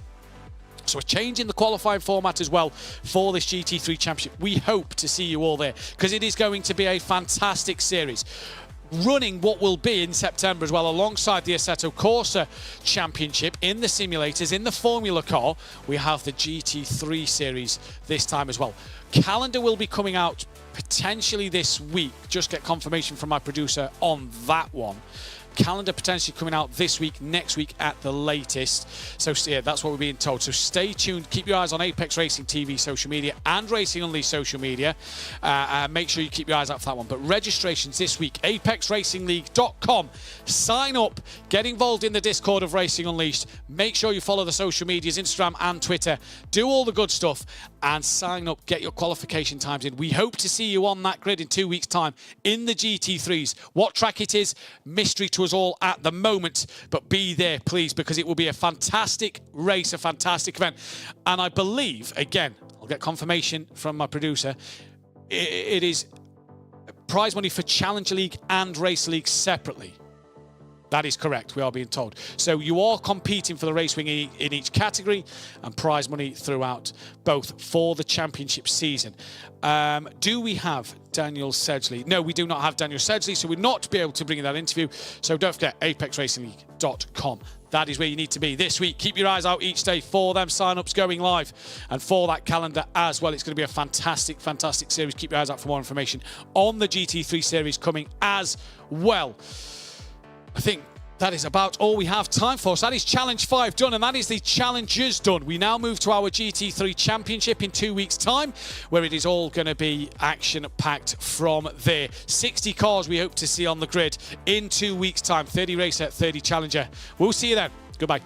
So a change in the qualifying format as well for this GT3 Championship. We hope to see you all there because it is going to be a fantastic series. Running what will be in September as well, alongside the Assetto Corsa Championship in the simulators, in the Formula car, we have the GT3 series this time as well. Calendar will be coming out potentially this week. Just get confirmation from my producer on that one. Calendar potentially coming out this week, next week at the latest. So yeah, that's what we're being told. So stay tuned. Keep your eyes on Apex Racing TV social media and Racing Unleashed social media. Make sure you keep your eyes out for that one. But registrations this week, apexracingleague.com. Sign up. Get involved in the Discord of Racing Unleashed. Make sure you follow the social medias, Instagram and Twitter. Do all the good stuff and sign up. Get your qualification times in. We hope to see you on that grid in 2 weeks' time in the GT3s. What track it is, mystery to us all at the moment, but be there please, because it will be a fantastic race, a fantastic event. And I believe, again, I'll get confirmation from my producer, it is prize money for Challenge League and Race League separately. That is correct, we are being told. So you are competing for the race wing in each category and prize money throughout both for the championship season. Do we have Daniel Sedgley? No, we do not have Daniel Sedgley, so we'll not be able to bring in that interview. So don't forget, apexracingleague.com. That is where you need to be this week. Keep your eyes out each day for them sign-ups going live and for that calendar as well. It's going to be a fantastic, fantastic series. Keep your eyes out for more information on the GT3 series coming as well. I think that is about all we have time for. So that is Challenge 5 done, and that is the Challengers done. We now move to our GT3 Championship in 2 weeks' time, where it is all going to be action-packed from there. 60 cars we hope to see on the grid in 2 weeks' time. 30 Racer, 30 Challenger. We'll see you then. Goodbye.